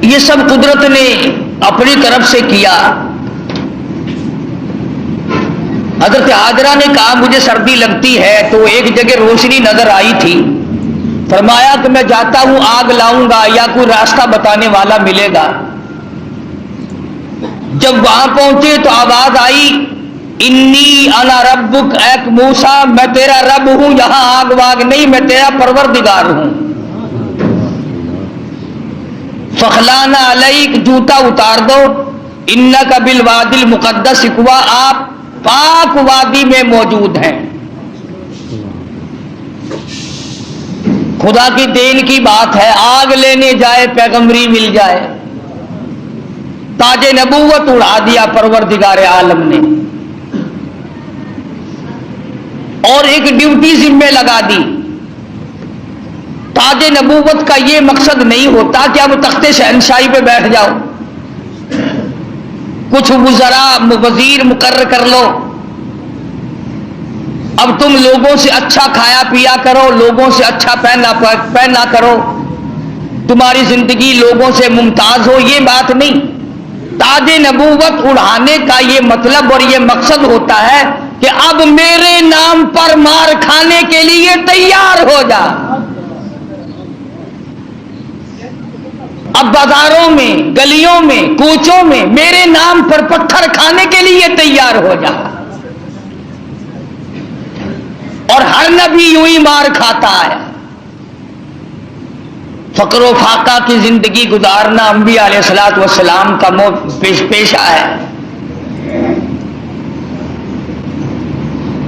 یہ سب قدرت نے اپنی طرف سے کیا۔ حضرت حاجرہ نے کہا مجھے سردی لگتی ہے، تو ایک جگہ روشنی نظر آئی تھی، فرمایا کہ میں جاتا ہوں آگ لاؤں گا یا کوئی راستہ بتانے والا ملے گا۔ جب وہاں پہنچے تو آواز آئی انی انا ربک، اے موسیٰ میں تیرا رب ہوں، یہاں آگ واگ نہیں، میں تیرا پروردگار ہوں۔ فخلانا علیک، جوتا اتار دو، انک بالوادی المقدس طویٰ، آپ پاک وادی میں موجود ہیں۔ خدا کی دین کی بات ہے، آگ لینے جائے پیغمبری مل جائے۔ تاج نبوت اڑا دیا پروردگار عالم نے، اور ایک ڈیوٹی ذمہ لگا دی۔ تاج نبوت کا یہ مقصد نہیں ہوتا کہ اب تخت شہنشاہی پہ بیٹھ جاؤ، کچھ وزراء وزیر مقرر کر لو، اب تم لوگوں سے اچھا کھایا پیا کرو، لوگوں سے اچھا پہنا کرو، تمہاری زندگی لوگوں سے ممتاز ہو، یہ بات نہیں۔ تاج نبوت اڑانے کا یہ مطلب اور یہ مقصد ہوتا ہے کہ اب میرے نام پر مار کھانے کے لیے تیار ہو جا، اب بازاروں میں، گلیوں میں، کوچوں میں میرے نام پر پتھر کھانے کے لیے تیار ہو جا۔ اور ہر نبی یوں ہی مار کھاتا ہے، فقر و فاقہ کی زندگی گزارنا انبیاء علیہ الصلوۃ والسلام کا پیشہ ہے۔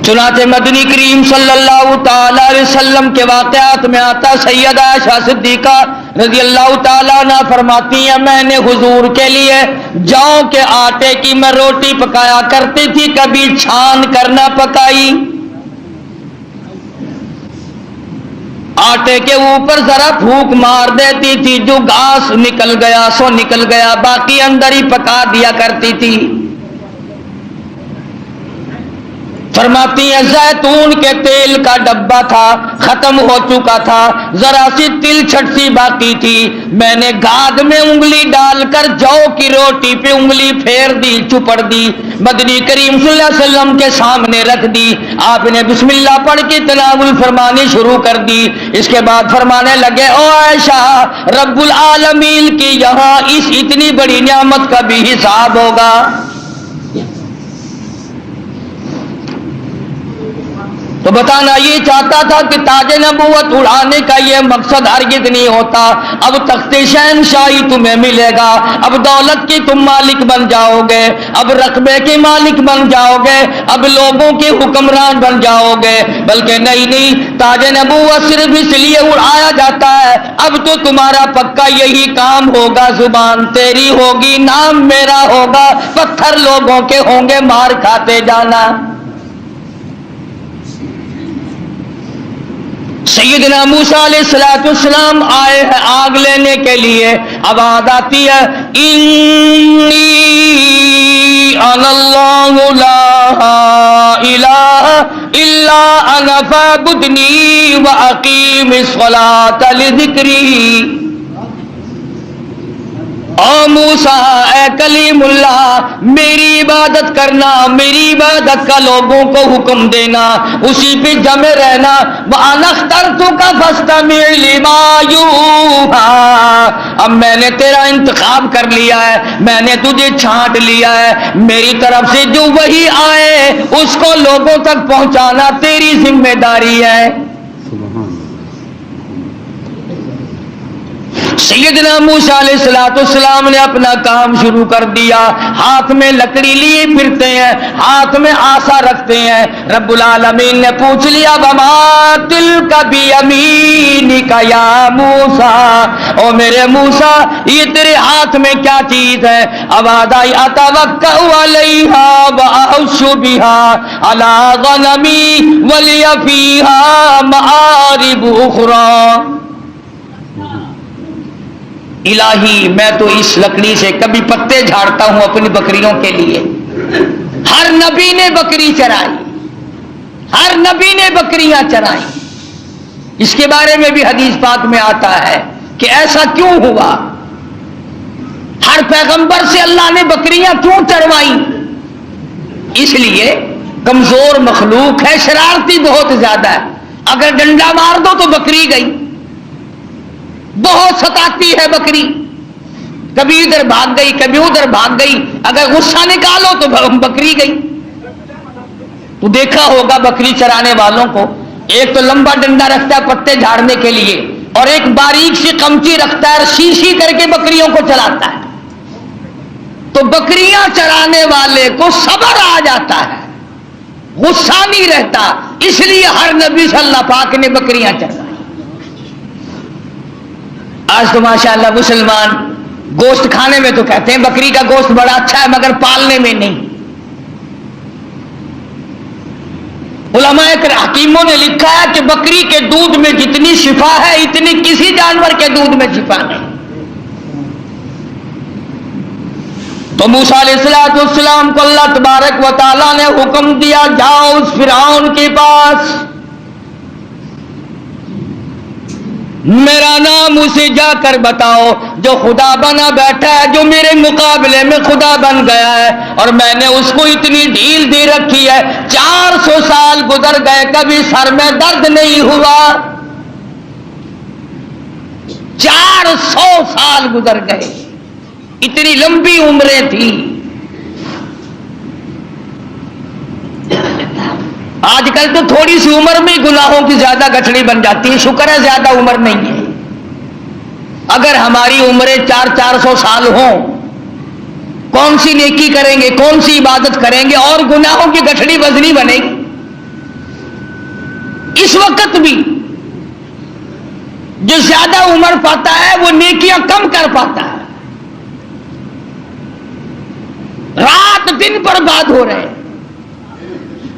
چنانچہ مدنی کریم صلی اللہ تعالی علیہ وسلم کے واقعات میں آتا، سیدہ عائشہ صدیقہ رضی اللہ تعالیٰ عنہ فرماتی ہیں میں نے حضور کے لیے جاؤ کے آٹے کی میں روٹی پکایا کرتی تھی، کبھی چھان کر نہ پکائی، آٹے کے اوپر ذرا پھونک مار دیتی تھی، جو گھاس نکل گیا سو نکل گیا، باقی اندر ہی پکا دیا کرتی تھی۔ فرماتی ہیں زیتون کے تیل کا ڈبہ تھا، ختم ہو چکا تھا، ذرا سی تل چھٹ سی باقی تھی، میں نے گاد میں انگلی ڈال کر جو کی روٹی پہ انگلی پھیر دی، چپڑ دی، مدنی کریم صلی اللہ علیہ وسلم کے سامنے رکھ دی، آپ نے بسم اللہ پڑھ کے تناول فرمانی شروع کر دی۔ اس کے بعد فرمانے لگے او عائشہ، رب العالمین کی یہاں اس اتنی بڑی نعمت کا بھی حساب ہوگا۔ تو بتانا یہ چاہتا تھا کہ تاج نبوت اڑانے کا یہ مقصد ہرگز نہیں ہوتا، اب تخت شہنشاہی تمہیں ملے گا، اب دولت کی تم مالک بن جاؤ گے، اب رقبے کے مالک بن جاؤ گے، اب لوگوں کے حکمران بن جاؤ گے، بلکہ نہیں، تاج نبوت صرف اس لیے اڑایا جاتا ہے اب تو تمہارا پکا یہی کام ہوگا، زبان تیری ہوگی، نام میرا ہوگا، پتھر لوگوں کے ہوں گے، مار کھاتے جانا۔ سیدنا موسیٰ علیہ السلام آئے ہیں آگ لینے کے لیے، آواز آتی ہے انی انا اللہ لا الہ الا انا فاعبدنی واقیم الصلاۃ لذکری۔ او موسیٰ، اے کلیم اللہ، میری عبادت کرنا، میری عبادت کا لوگوں کو حکم دینا، اسی پہ جمے رہنا، وَأَنَا اخْتَرْتُكَ فَاسْتَمِعْ لِمَا يُوحَىٰ، اب میں نے تیرا انتخاب کر لیا ہے، میں نے تجھے چھانٹ لیا ہے، میری طرف سے جو وحی آئے اس کو لوگوں تک پہنچانا تیری ذمہ داری ہے۔ سیدنا موسیٰ علیہ السلام نے اپنا کام شروع کر دیا، ہاتھ میں لکڑی لیے پھرتے ہیں، ہاتھ میں آسا رکھتے ہیں۔ رب العالمین نے پوچھ لیا وما تلک بیمینک یا موسیٰ، او میرے موسیٰ یہ تیرے ہاتھ میں کیا چیز ہے؟ آواز آئی اتوکأ علیہا واحش بہا علی غنمی ولی فیہا مآرب اخری۔ الہی میں تو اس لکڑی سے کبھی پتے جھاڑتا ہوں اپنی بکریوں کے لیے۔ ہر نبی نے بکری چرائی، ہر نبی نے بکریاں چرائی۔ اس کے بارے میں بھی حدیث پاک میں آتا ہے کہ ایسا کیوں ہوا؟ ہر پیغمبر سے اللہ نے بکریاں کیوں چڑھوائی؟ اس لیے کمزور مخلوق ہے، شرارتی بہت زیادہ ہے، اگر ڈنڈا مار دو تو بکری گئی، بہت ستاتی ہے بکری، کبھی ادھر بھاگ گئی کبھی ادھر بھاگ گئی، اگر غصہ نکالو تو بکری گئی۔ تو دیکھا ہوگا بکری چرانے والوں کو، ایک تو لمبا ڈنڈا رکھتا ہے پتے جھاڑنے کے لیے، اور ایک باریک سی قمچی رکھتا ہے اور سی کر کے بکریوں کو چلاتا ہے۔ تو بکریاں چرانے والے کو صبر آ جاتا ہے، غصہ نہیں رہتا، اس لیے ہر نبی صلی اللہ پاک نے بکریاں چروائی۔ آج تو ماشاءاللہ مسلمان گوشت کھانے میں تو کہتے ہیں بکری کا گوشت بڑا اچھا ہے، مگر پالنے میں نہیں۔ علماء حکیموں نے لکھا ہے کہ بکری کے دودھ میں جتنی شفا ہے اتنی کسی جانور کے دودھ میں شفا نہیں۔ تو موسیٰ علیہ السلام کو اللہ تبارک و تعالیٰ نے حکم دیا، جاؤ اس فرعون کے پاس، میرا نام اسے جا کر بتاؤ جو خدا بنا بیٹھا ہے، جو میرے مقابلے میں خدا بن گیا ہے، اور میں نے اس کو اتنی ڈھیل دے رکھی ہے، 400 سال گزر گئے کبھی سر میں درد نہیں ہوا، 400 سال گزر گئے، اتنی لمبی عمریں تھی۔ آج کل تو تھوڑی سی عمر میں گناہوں کی زیادہ گٹھڑی بن جاتی ہے، شکر ہے زیادہ عمر نہیں ہے۔ اگر ہماری عمریں 400 سال ہوں، کون سی نیکی کریں گے، کون سی عبادت کریں گے، اور گناہوں کی گٹھڑی وزنی بنے گی۔ اس وقت بھی جو زیادہ عمر پاتا ہے وہ نیکیاں کم کر پاتا ہے، رات دن برباد ہو رہے ہیں۔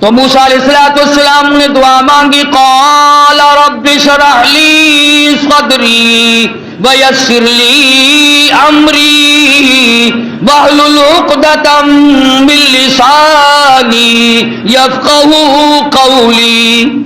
تو موسیٰ علیہ السلام نے دعا مانگی، قال رب اشرح لی صدری ویسر لی امری واحلل عقدۃ من لسانی یفقہوا قولی۔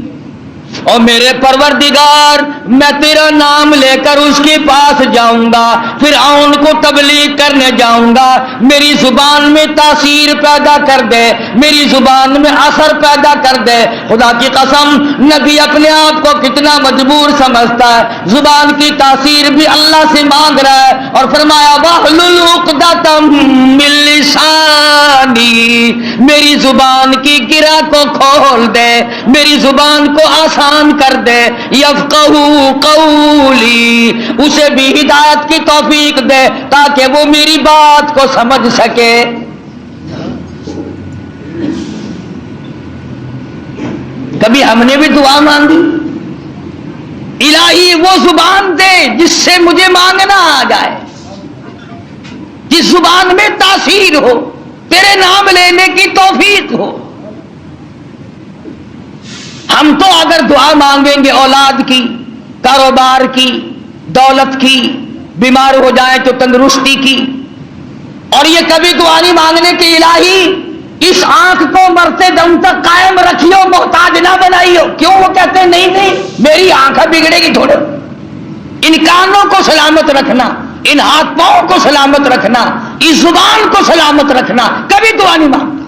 اور میرے پروردگار، میں تیرا نام لے کر اس کے پاس جاؤں گا، فرعون کو تبلیغ کرنے جاؤں گا، میری زبان میں تاثیر پیدا کر دے، میری زبان میں اثر پیدا کر دے۔ خدا کی قسم، نبی اپنے آپ کو کتنا مجبور سمجھتا ہے، زبان کی تاثیر بھی اللہ سے مانگ رہا ہے، اور فرمایا واحلل عقدۃ من لسانی، میری زبان کی گرہ کو کھول دے، میری زبان کو آسان کر دے، یفقہوا قولی، اسے بھی ہدایت کی توفیق دے تاکہ وہ میری بات کو سمجھ سکے۔ کبھی ہم نے بھی دعا مانگی، الہی وہ زبان دے جس سے مجھے مانگنا آ جائے، جس زبان میں تاثیر ہو، تیرے نام لینے کی توفیق ہو۔ ہم تو اگر دعا مانگیں گے اولاد کی، کاروبار کی، دولت کی، بیمار ہو جائیں تو تندرستی کی، اور یہ کبھی دعا نہیں مانگنے کی الہی اس آنکھ کو مرتے دم تک قائم رکھیو، محتاج نہ بنائیو۔ کیوں؟ وہ کہتے ہیں نہیں نہیں میری آنکھ بگڑے گی تھوڑے، ان کانوں کو سلامت رکھنا، ان ہاتھ پاؤں کو سلامت رکھنا، اس زبان کو سلامت رکھنا، کبھی دعا نہیں مانگتا۔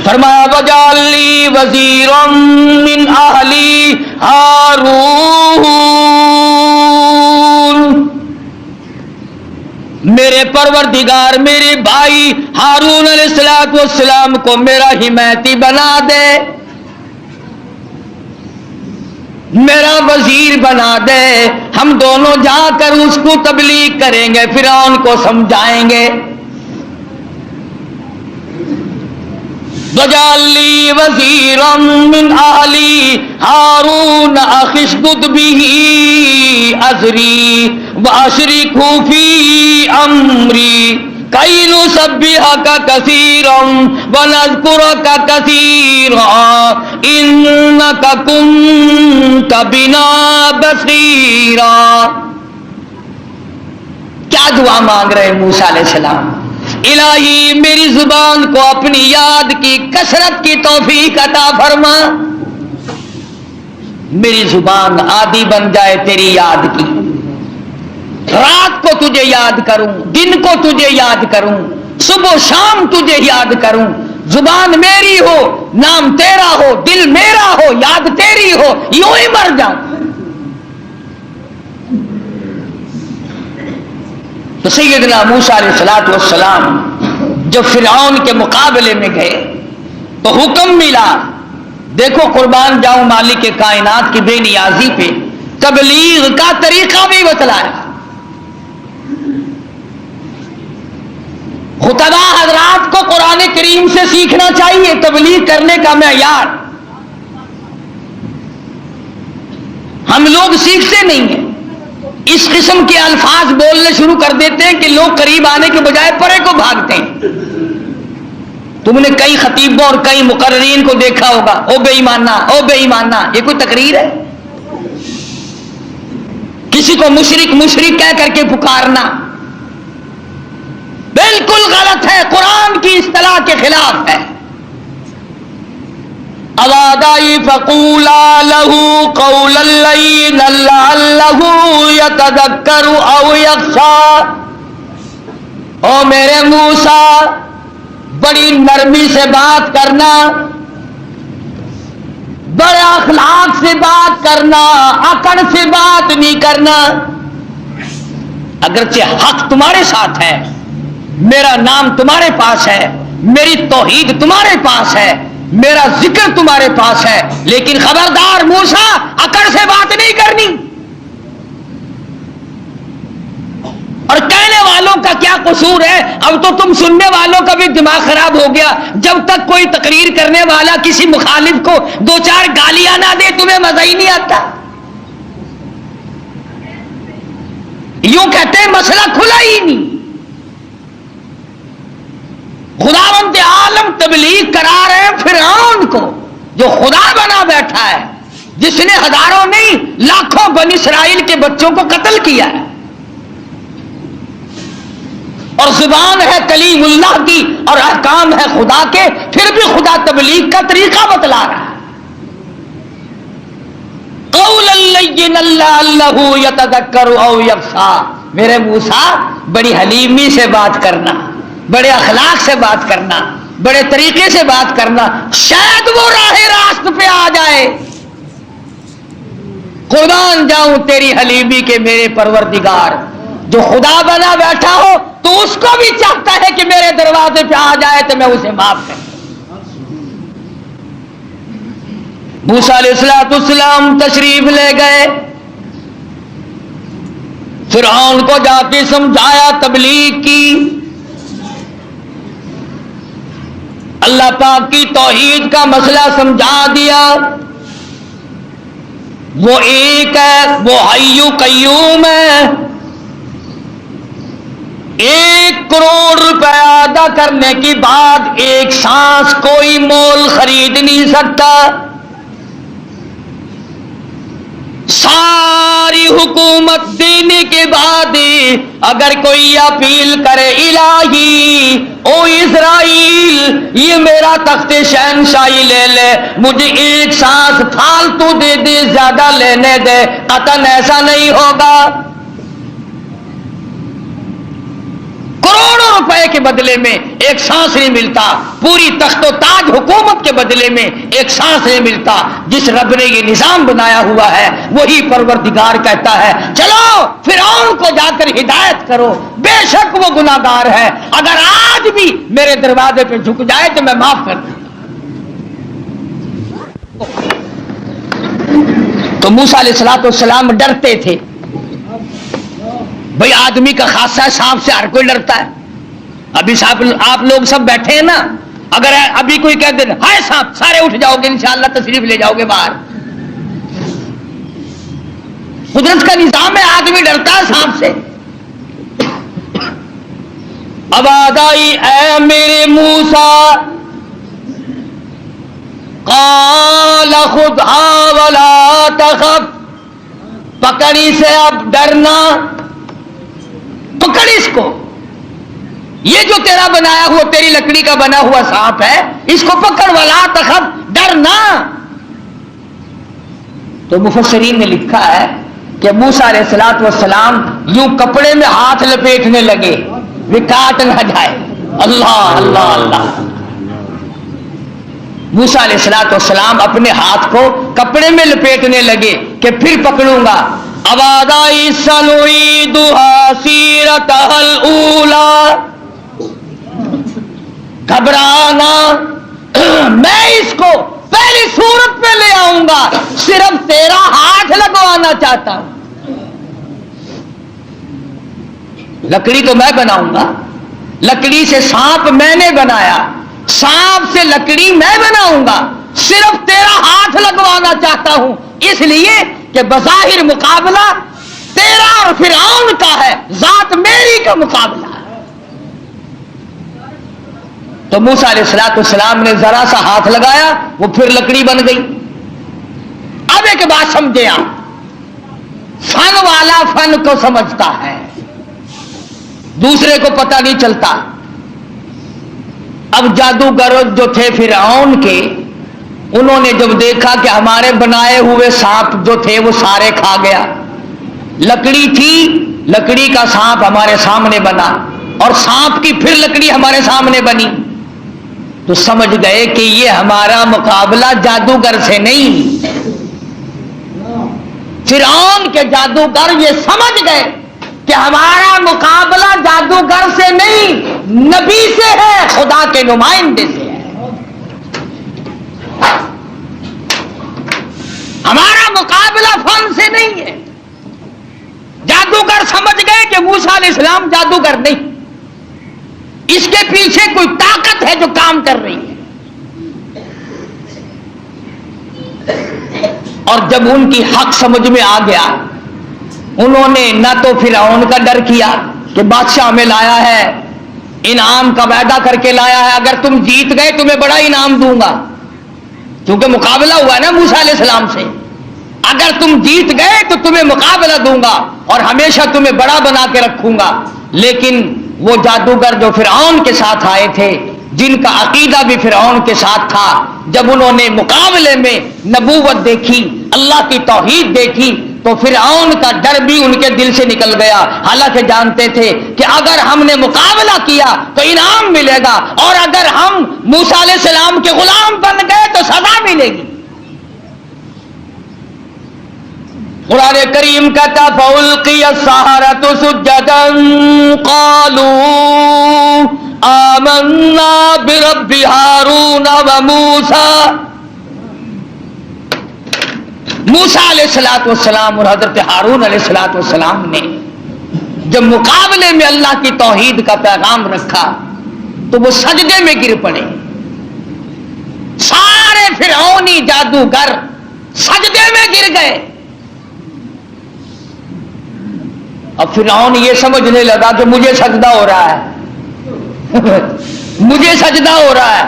فرمایا وجعل لی وزیرا من اہلی ہارون، میرے پروردگار میرے بھائی ہارون علیہ السلام کو میرا حمایتی بنا دے، میرا وزیر بنا دے، ہم دونوں جا کر اس کو تبلیغ کریں گے، فرعون کو سمجھائیں گے۔ وَاجْعَل لِّي وَزِيرًا مِّنْ أَهْلِي هَارُونَ أَخِي اشْدُدْ بِهِ أَزْرِي وَأَشْرِكْهُ فِي أَمْرِي كَيْ نُسَبِّحَكَ كَثِيرًا وَنَذْكُرَكَ كَثِيرًا إِنَّكَ كُنتَ بِنَا بَصِيرًا۔ کیا دعا مانگ رہے ہیں موسیٰ علیہ السلام؟ الہی میری زبان کو اپنی یاد کی کثرت کی توفیق عطا فرما، میری زبان عادی بن جائے تیری یاد کی، رات کو تجھے یاد کروں، دن کو تجھے یاد کروں، صبح و شام تجھے یاد کروں، زبان میری ہو، نام تیرا ہو، دل میرا ہو، یاد تیری ہو، یوں ہی مر جاؤں۔ تو سیدنا موسیٰ علیہ السلام جب فرعون کے مقابلے میں گئے تو حکم ملا، دیکھو قربان جاؤں مالک کائنات کی بے نیازی پہ تبلیغ کا طریقہ بھی بتلایا۔ خطبہ حضرات کو قرآن کریم سے سیکھنا چاہیے تبلیغ کرنے کا معیار۔ ہم لوگ سیکھتے نہیں ہیں، اس قسم کے الفاظ بولنے شروع کر دیتے ہیں کہ لوگ قریب آنے کے بجائے پرے کو بھاگتے ہیں۔ تم نے کئی خطیبوں اور کئی مقررین کو دیکھا ہوگا، او بے ایمانہ، او بے ایمانہ، یہ کوئی تقریر ہے؟ کسی کو مشرک کہہ کر کے پکارنا بالکل غلط ہے، قرآن کی اصطلاح کے خلاف ہے۔ اوادائی فقولا لہو قولا لینا لعلہ یتذکر او یخشی، او میرے موسیٰ بڑی نرمی سے بات کرنا، بڑے اخلاق سے بات کرنا، اکڑ سے بات نہیں کرنا۔ اگرچہ حق تمہارے ساتھ ہے، میرا نام تمہارے پاس ہے، میری توحید تمہارے پاس ہے، میرا ذکر تمہارے پاس ہے، لیکن خبردار موسیٰ اکڑ سے بات نہیں کرنی۔ اور کہنے والوں کا کیا قصور ہے؟ اب تو تم سننے والوں کا بھی دماغ خراب ہو گیا۔ جب تک کوئی تقریر کرنے والا کسی مخالف کو دو چار گالیاں نہ دے تمہیں مزہ ہی نہیں آتا۔ یوں کہتے ہیں مسئلہ کھلا ہی نہیں۔ خداوند عالم تبلیغ کرا رہے ہیں فرعون کو جو خدا بنا بیٹھا ہے، جس نے ہزاروں نہیں لاکھوں بنی اسرائیل کے بچوں کو قتل کیا ہے، اور زبان ہے کلیم اللہ کی اور احکام ہے خدا کے، پھر بھی خدا تبلیغ کا طریقہ بتلا رہا ہے۔ قولا لینا لعلہ یتذکر او یخشی، میرے موسیٰ بڑی حلیمی سے بات کرنا، بڑے اخلاق سے بات کرنا، بڑے طریقے سے بات کرنا، شاید وہ راہ راست پہ آ جائے۔ قربان جاؤں تیری حلیمی کے میرے پروردگار، جو خدا بنا بیٹھا ہو تو اس کو بھی چاہتا ہے کہ میرے دروازے پہ آ جائے تو میں اسے معاف کروں۔ موسیٰ علیہ السلام تشریف لے گئے، فرعون کو جا کے سمجھایا، تبلیغ کی، اللہ پاک کی توحید کا مسئلہ سمجھا دیا۔ وہ ایک ہے، وہ حی قیوم ہے، 1 کروڑ روپے ادا کرنے کے بعد ایک سانس کوئی مول خرید نہیں سکتا، ساری حکومت دینے کے بعد اگر کوئی اپیل کرے الہی او اسرائیل یہ میرا تخت شہنشاہی لے لے، مجھے ایک سانس فالتو دے دے، زیادہ لینے دے، قطعاً ایسا نہیں ہوگا۔ کروڑوں روپے کے بدلے میں ایک سانس نہیں ملتا، پوری تخت و تاج حکومت کے بدلے میں ایک سانس نہیں ملتا۔ جس رب نے یہ نظام بنایا ہوا ہے وہی پروردگار کہتا ہے چلو فرعون کو جا کر ہدایت کرو، بے شک وہ گناہگار ہے، اگر آج بھی میرے دروازے پہ جھک جائے تو میں معاف کر دوں۔ تو موسیٰ علیہ السلام ڈرتے تھے، بھئی آدمی کا خاصہ ہے، سانپ سے ہر کوئی ڈرتا ہے۔ ابھی آپ لوگ سب بیٹھے ہیں نا، اگر ابھی کوئی کہہ دے ہائے سانپ، سارے اٹھ جاؤ گے انشاءاللہ، تشریف لے جاؤ گے باہر۔ قدرت کا نظام ہے، آدمی ڈرتا ہے سانپ سے۔ اب آدائی اے میرے موسیٰ، قال خذھا ولا تخف، پکڑی سے اب ڈرنا، پکڑ اس کو، یہ جو تیرا بنایا ہوا، تیری لکڑی کا بنا ہوا سانپ ہے، اس کو پکڑ، ولا تخف، ڈرنا۔ تو مفسرین نے لکھا ہے کہ موسیٰ علیہ السلام یوں کپڑے میں ہاتھ لپیٹنے لگے وہ کاٹ نہ جائے. اللہ اللہ اللہ. موسیٰ علیہ السلام اپنے ہاتھ کو کپڑے میں لپیٹنے لگے کہ پھر پکڑوں گا. ابادائی سنعیدھا سیرتھا الاولی. گھبرانا میں اس کو پہلی صورت میں لے آؤں گا, صرف تیرا ہاتھ لگوانا چاہتا ہوں. لکڑی تو میں بناؤں گا, لکڑی سے سانپ میں نے بنایا, سانپ سے لکڑی میں بناؤں گا, صرف تیرا ہاتھ لگوانا چاہتا ہوں, اس لیے کہ بظاہر مقابلہ تیرا اور فرعون کا ہے, ذات میری کا مقابلہ ہے. تو موسیٰ علیہ السلام نے ذرا سا ہاتھ لگایا, وہ پھر لکڑی بن گئی. اب ایک بات سمجھے آپ, فن والا فن کو سمجھتا ہے, دوسرے کو پتہ نہیں چلتا. اب جادوگر جو تھے فرعون کے, انہوں نے جب دیکھا کہ ہمارے بنائے ہوئے سانپ جو تھے وہ سارے کھا گیا, لکڑی تھی, لکڑی کا سانپ ہمارے سامنے بنا اور سانپ کی پھر لکڑی ہمارے سامنے بنی, تو سمجھ گئے کہ یہ ہمارا مقابلہ جادوگر سے نہیں. فرعون کے جادوگر یہ سمجھ گئے کہ ہمارا مقابلہ جادوگر سے نہیں, نبی سے ہے, خدا کے نمائندے سے ہے. ہمارا مقابلہ فن سے نہیں ہے. جادوگر سمجھ گئے کہ موسیٰ علیہ السلام جادوگر نہیں, اس کے پیچھے کوئی طاقت ہے جو کام کر رہی ہے. اور جب ان کی حق سمجھ میں آ گیا, انہوں نے نہ تو فرعون کا ڈر کیا کہ بادشاہ ہمیں لایا ہے, انعام کا وعدہ کر کے لایا ہے, اگر تم جیت گئے تمہیں بڑا انعام دوں گا, کیونکہ مقابلہ ہوا ہے نا موسیٰ علیہ السلام سے. اگر تم جیت گئے تو تمہیں مقابلہ دوں گا اور ہمیشہ تمہیں بڑا بنا کے رکھوں گا. لیکن وہ جادوگر جو فرعون کے ساتھ آئے تھے, جن کا عقیدہ بھی فرعون کے ساتھ تھا, جب انہوں نے مقابلے میں نبوت دیکھی, اللہ کی توحید دیکھی, تو فرعون کا ڈر بھی ان کے دل سے نکل گیا. حالانکہ جانتے تھے کہ اگر ہم نے مقابلہ کیا تو انعام ملے گا, اور اگر ہم موسیٰ علیہ السلام کے غلام بن گئے تو سزا ملے گی. قرآن کریم کہتا فَأُلْقِيَ السَّحَرَةُ سُجَّدًا قَالُوا آمَنَّا بِرَبِّ هَارُونَ وَمُوسَىٰ. موسیٰ علیہ السلام اور حضرت ہارون علیہ السلام نے جب مقابلے میں اللہ کی توحید کا پیغام رکھا تو وہ سجدے میں گر پڑے. سارے فرعونی جادوگر سجدے میں گر گئے. اب فرعون یہ سمجھنے لگا کہ مجھے سجدہ ہو رہا ہے مجھے سجدہ ہو رہا ہے.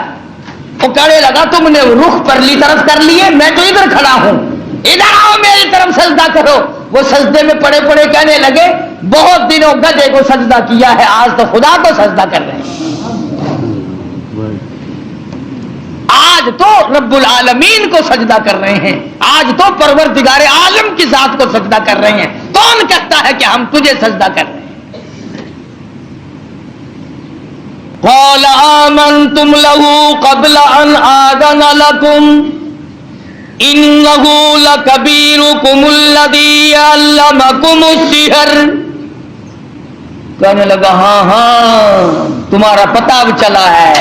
وہ کہنے لگا تم نے رخ پرلی طرف کر لیے, میں تو ادھر کھڑا ہوں, ادھر آؤ میری طرف سجدہ کرو. وہ سجدے میں پڑے پڑے کہنے لگے بہت دنوں گدھے کو سجدہ کیا ہے, آج تو خدا کو سجدہ کر رہے ہیں, آج تو رب العالمین کو سجدہ کر رہے ہیں, آج تو پروردگار عالم کی ذات کو سجدہ کر رہے ہیں. کون کہتا ہے کہ ہم تجھے سجدہ کر رہے ہیں؟ قال آمنتم له قبل ان آذن لكم انه لكبيركم الذي علمكم السحر. کہنے لگا ہاں تمہارا پتہ اب چلا ہے,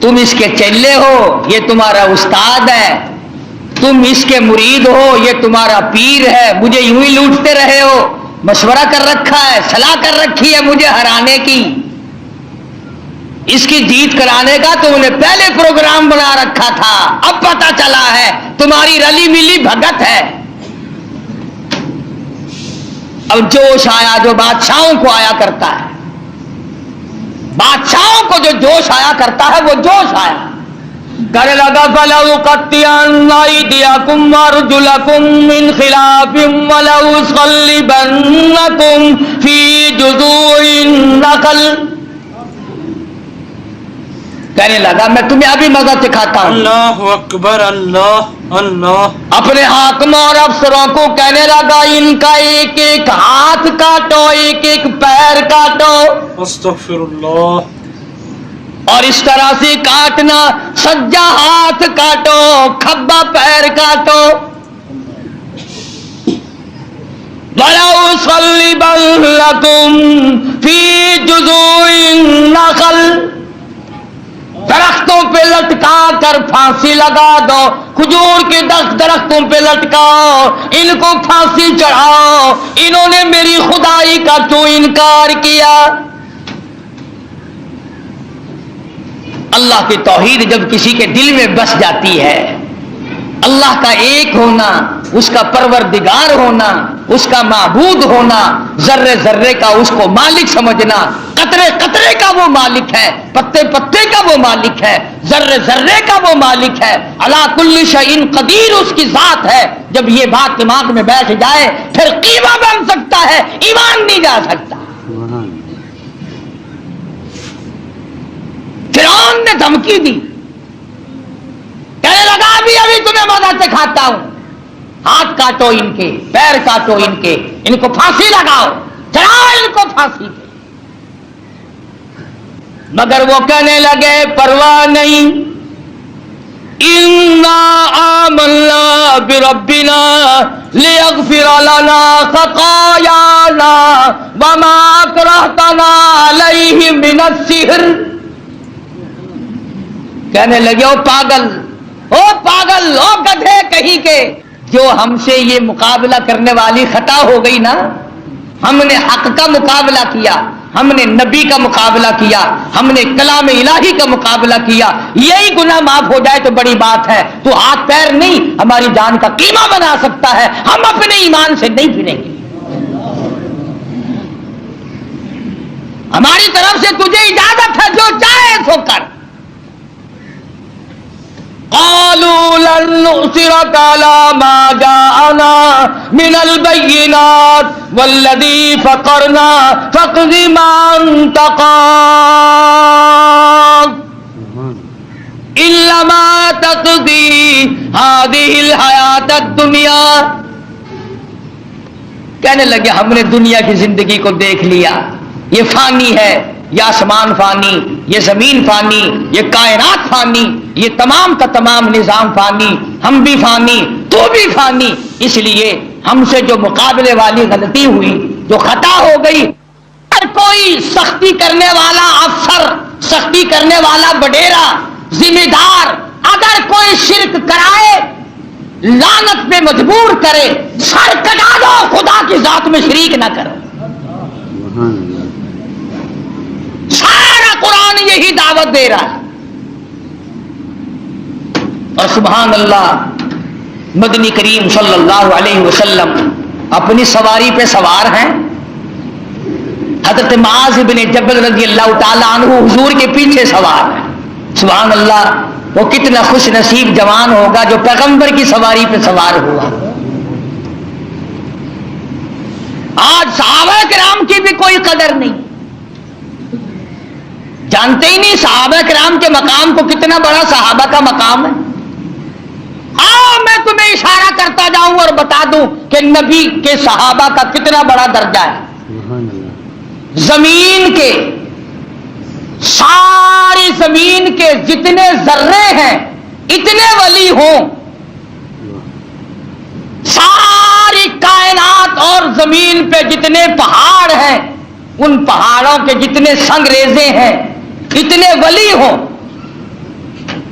تم اس کے چیلے ہو, یہ تمہارا استاد ہے, تم اس کے مرید ہو, یہ تمہارا پیر ہے, مجھے یوں ہی لوٹتے رہے ہو, مشورہ کر رکھا ہے, صلاح کر رکھی ہے مجھے ہرانے کی, اس کی جیت کرانے کا تو انہیں پہلے پروگرام بنا رکھا تھا, اب پتہ چلا ہے تمہاری رلی ملی بھگت ہے. اب جوش آیا جو بادشاہوں کو آیا کرتا ہے, بادشاہوں کو جو جوش آیا کرتا ہے وہ جوش آیا. کرنے لگا فَلَأُقَطِّعَنَّ أَيْدِيَكُمْ وَأَرْجُلَكُمْ مِنْ خِلَافٍ وَلَأُصَلِّبَنَّكُمْ فِي جُذُوعِ النَّخْلِ. کہنے لگا میں تمہیں ابھی مزہ سکھاتا ہوں. اللہ اکبر، اللہ اللہ. اپنے حاکموں اور افسروں کو کہنے لگا ان کا ایک ایک ہاتھ کاٹو، ایک ایک پیر کاٹو. استغفر اللہ. اور اس طرح سے کاٹنا، سجا ہاتھ کاٹو، کھبا پیر کاٹو. وَلَوْ صَلِّبًا لَكُمْ فِي جُذُوعِ النَّخْلِ، درختوں پہ لٹکا کر پھانسی لگا دو. کھجور کے درختوں پہ لٹکاؤ، ان کو پھانسی چڑھاؤ. انہوں نے میری خدائی کا کیوں انکار کیا؟ اللہ کی توحید جب کسی کے دل میں بس جاتی ہے، اللہ کا ایک ہونا، اس کا پروردگار ہونا، اس کا معبود ہونا، ذرے ذرے کا اس کو مالک سمجھنا، قطرے قطرے کا وہ مالک ہے، پتے پتے کا وہ مالک ہے، ذرے ذرے کا وہ مالک ہے، علی کل شیء قدیر اس کی ذات ہے. جب یہ بات دماغ میں بیٹھ جائے پھر قیمہ بن سکتا ہے، ایمان نہیں جا سکتا. فرعون نے دھمکی دی، کہنے لگا ابھی تمہیں مزہ سکھاتا ہوں. ہاتھ کاٹو ان کے، پیر کاٹو ان کے، ان کو پھانسی لگاؤ، چڑھاؤ ان کو پھانسی پہ. مگر وہ کہنے لگے پرواہ نہیں، انا آمنا بربنا لیغفر لنا خطایانا وما اکرہتنا علیہ من السحر. کہنے لگے او پاگل، او گدھے کہیں کے، جو ہم سے یہ مقابلہ کرنے والی خطا ہو گئی نا، ہم نے حق کا مقابلہ کیا، ہم نے نبی کا مقابلہ کیا، ہم نے کلام الہی کا مقابلہ کیا، یہی گناہ معاف ہو جائے تو بڑی بات ہے. تو ہاتھ پیر نہیں ہماری جان کا قیمہ بنا سکتا ہے، ہم اپنے ایمان سے نہیں پھریں گے. ہماری طرف سے تجھے اجازت ہے، جو چاہے سو کر. قالوا لن نؤثرك على ما جاءنا من البينات والذي فقرنا فاقض ما انت قاض إلا ما تقضي هذه الحياة الدنيا. کہنے لگے ہم نے دنیا کی زندگی کو دیکھ لیا، یہ فانی ہے، یہ آسمان فانی، یہ زمین فانی، یہ کائنات فانی، یہ تمام کا تمام نظام فانی، ہم بھی فانی، تو بھی فانی. اس لیے ہم سے جو مقابلے والی غلطی ہوئی، جو خطا ہو گئی، اگر کوئی سختی کرنے والا افسر، سختی کرنے والا بڈیرا، ذمہ دار اگر کوئی شرک کرائے، لعنت پہ مجبور کرے، سر کٹا دو، خدا کی ذات میں شریک نہ کرو. سارا قرآن یہی دعوت دے رہا ہے. اور سبحان اللہ، مدنی کریم صلی اللہ علیہ وسلم اپنی سواری پہ سوار ہیں. حضرت معاذ بن جبل رضی اللہ تعالی عنہ حضور کے پیچھے سوار ہیں. سبحان اللہ، وہ کتنا خوش نصیب جوان ہوگا جو پیغمبر کی سواری پہ سوار ہوا. آج صحابہ کرام کی بھی کوئی قدر نہیں، جانتے ہی نہیں صحابہ کرام کے مقام کو، کتنا بڑا صحابہ کا مقام ہے. میں تمہیں اشارہ کرتا جاؤں اور بتا دوں کہ نبی کے صحابہ کا کتنا بڑا درجہ ہے. زمین کے، ساری زمین کے جتنے ذرے ہیں، اتنے ولی ہوں، ساری کائنات اور زمین پہ جتنے پہاڑ ہیں، ان پہاڑوں کے جتنے سنگریزے ہیں، اتنے ولی ہوں.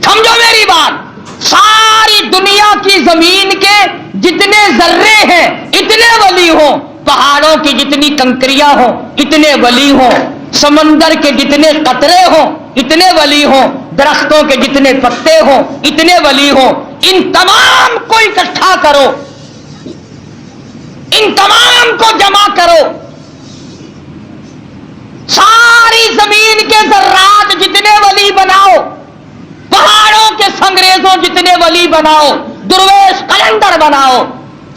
سمجھو میری بات، ساری دنیا کی زمین کے جتنے ذرے ہیں اتنے ولی ہوں، پہاڑوں کی جتنی کنکریاں ہوں اتنے ولی ہوں، سمندر کے جتنے قطرے ہوں اتنے ولی ہوں، درختوں کے جتنے پتے ہوں اتنے ولی ہوں. ان تمام کو اکٹھا کرو، ان تمام کو جمع کرو، ساری زمین کے ذرات جتنے ولی بناؤ، پہاڑوں کے سنگریزوں جتنے ولی بناؤ، درویش قلندر بناؤ،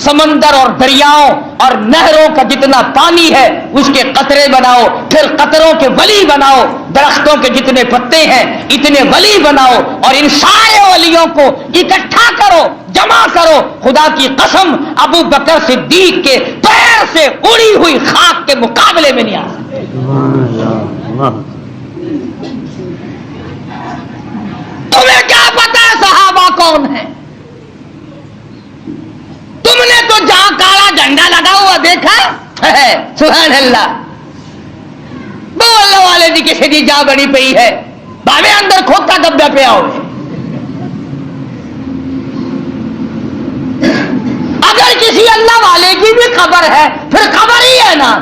سمندر اور دریاؤں اور نہروں کا جتنا پانی ہے اس کے قطرے بناؤ، پھر قطروں کے ولی بناؤ، درختوں کے جتنے پتے ہیں اتنے ولی بناؤ اور ان سارے ولیوں کو اکٹھا کرو، جمع کرو، خدا کی قسم ابو بکر صدیق کے پیر سے اڑی ہوئی خاک کے مقابلے میں نہیں آ سکتے۔ تمہیں کیا پتا ہے صحابہ کون ہے؟ تم نے تو جہاں کالا جھنڈا لگا ہوا دیکھا ہے، سبحان اللہ، وہ اللہ والے دی کسی دی جا بڑی پئی ہے، باوے اندر کھوتا ڈبا پہ آؤ۔ اگر کسی اللہ والے کی بھی خبر ہے پھر خبر ہی ہے نا۔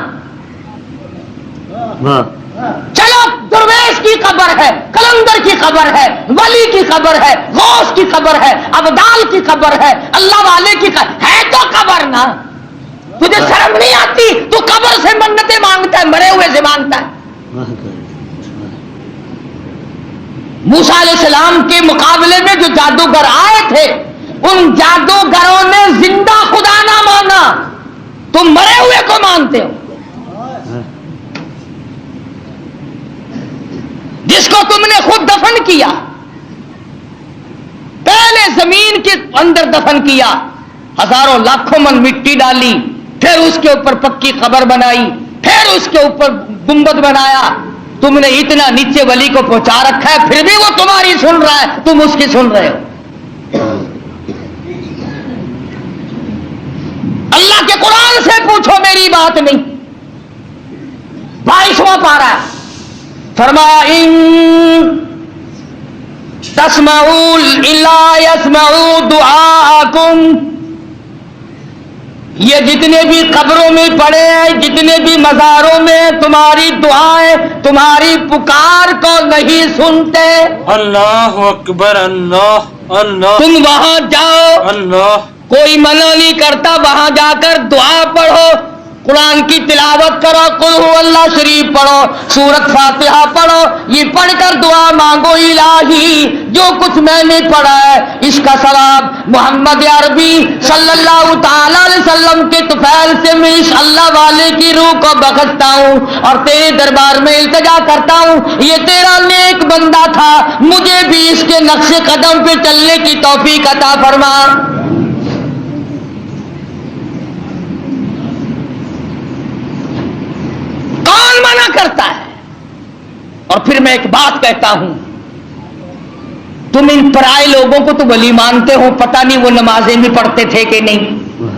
چلو درویش کی خبر ہے، کلندر کی خبر ہے، ولی کی خبر ہے، غوث کی خبر ہے، ابدال کی خبر ہے، اللہ والے کی خبر ہے تو خبر نا۔ تجھے شرم نہیں آتی؟ تو قبر سے منتیں مانگتا ہے، مرے ہوئے سے مانگتا ہے۔ موسیٰ علیہ السلام کے مقابلے میں جو جادوگر آئے تھے ان جادوگروں نے زندہ خدا نہ مانا، تم مرے ہوئے کو مانتے ہو۔ جس کو تم نے خود دفن کیا، پہلے زمین کے اندر دفن کیا، ہزاروں لاکھوں من مٹی ڈالی، پھر اس کے اوپر پکی قبر بنائی، پھر اس کے اوپر گنبد بنایا، تم نے اتنا نیچے ولی کو پہنچا رکھا ہے، پھر بھی وہ تمہاری سن رہا ہے، تم اس کی سن رہے ہو۔ اللہ کے قرآن سے پوچھو، میری بات نہیں۔ 22واں پارہ فرمایا ان تسمعوا الا يسمعوا دعاءکم، یہ جتنے بھی قبروں میں پڑے ہیں، جتنے بھی مزاروں میں تمہاری دعائیں، تمہاری پکار کو نہیں سنتے۔ اللہ اکبر، اللہ اللہ، تم وہاں جاؤ، اللہ، کوئی منع نہیں کرتا، وہاں جا کر دعا پڑھو، قرآن کی تلاوت کرو، قل هو اللہ شریف پڑھو، سورۃ فاتحہ پڑھو، یہ پڑھ کر دعا مانگو، الہی جو کچھ میں نے پڑھا ہے اس کا ثواب محمد عربی صلی اللہ تعالی علیہ وسلم کے طفیل سے میں اس اللہ والے کی روح کو بخشتا ہوں اور تیرے دربار میں التجا کرتا ہوں، یہ تیرا نیک بندہ تھا، مجھے بھی اس کے نقش قدم پہ چلنے کی توفیق عطا فرما۔ کون منع کرتا ہے؟ اور پھر میں ایک بات کہتا ہوں، تم ان پرائے لوگوں کو تو ولی مانتے ہو، پتہ نہیں وہ نمازیں بھی پڑھتے تھے کہ نہیں،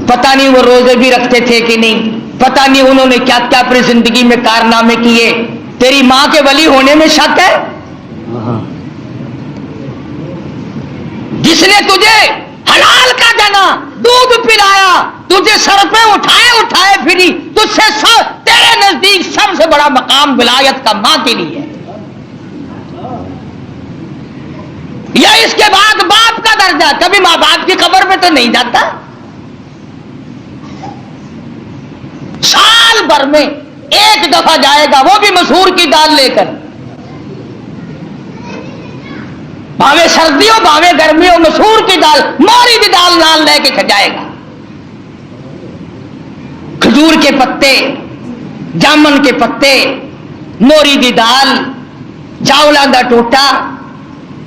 پتہ نہیں وہ روزے بھی رکھتے تھے کہ نہیں، پتہ نہیں انہوں نے کیا کیا اپنی زندگی میں کارنامے کیے، تیری ماں کے ولی ہونے میں شک ہے؟ جس نے تجھے حلال کا جنا دودھ پلایا، تجھے سر پہ اٹھائے پھری، تجھ سے تیرے نزدیک سب سے بڑا مقام ولایت کا ماں کے لیے ہے، یا اس کے بعد باپ کا درجہ؟ کبھی ماں باپ کی قبر پہ تو نہیں جاتا، سال بھر میں ایک دفعہ جائے گا، وہ بھی مسور کی دال لے کر، بھاوے سردی ہو بھاوے گرمی ہو، مسور کی دال، موری کی دال نال لے کے کھجائے گا، کھجور کے پتے، جامن کے پتے، موری دی دال، چاولاں دا ٹوٹا،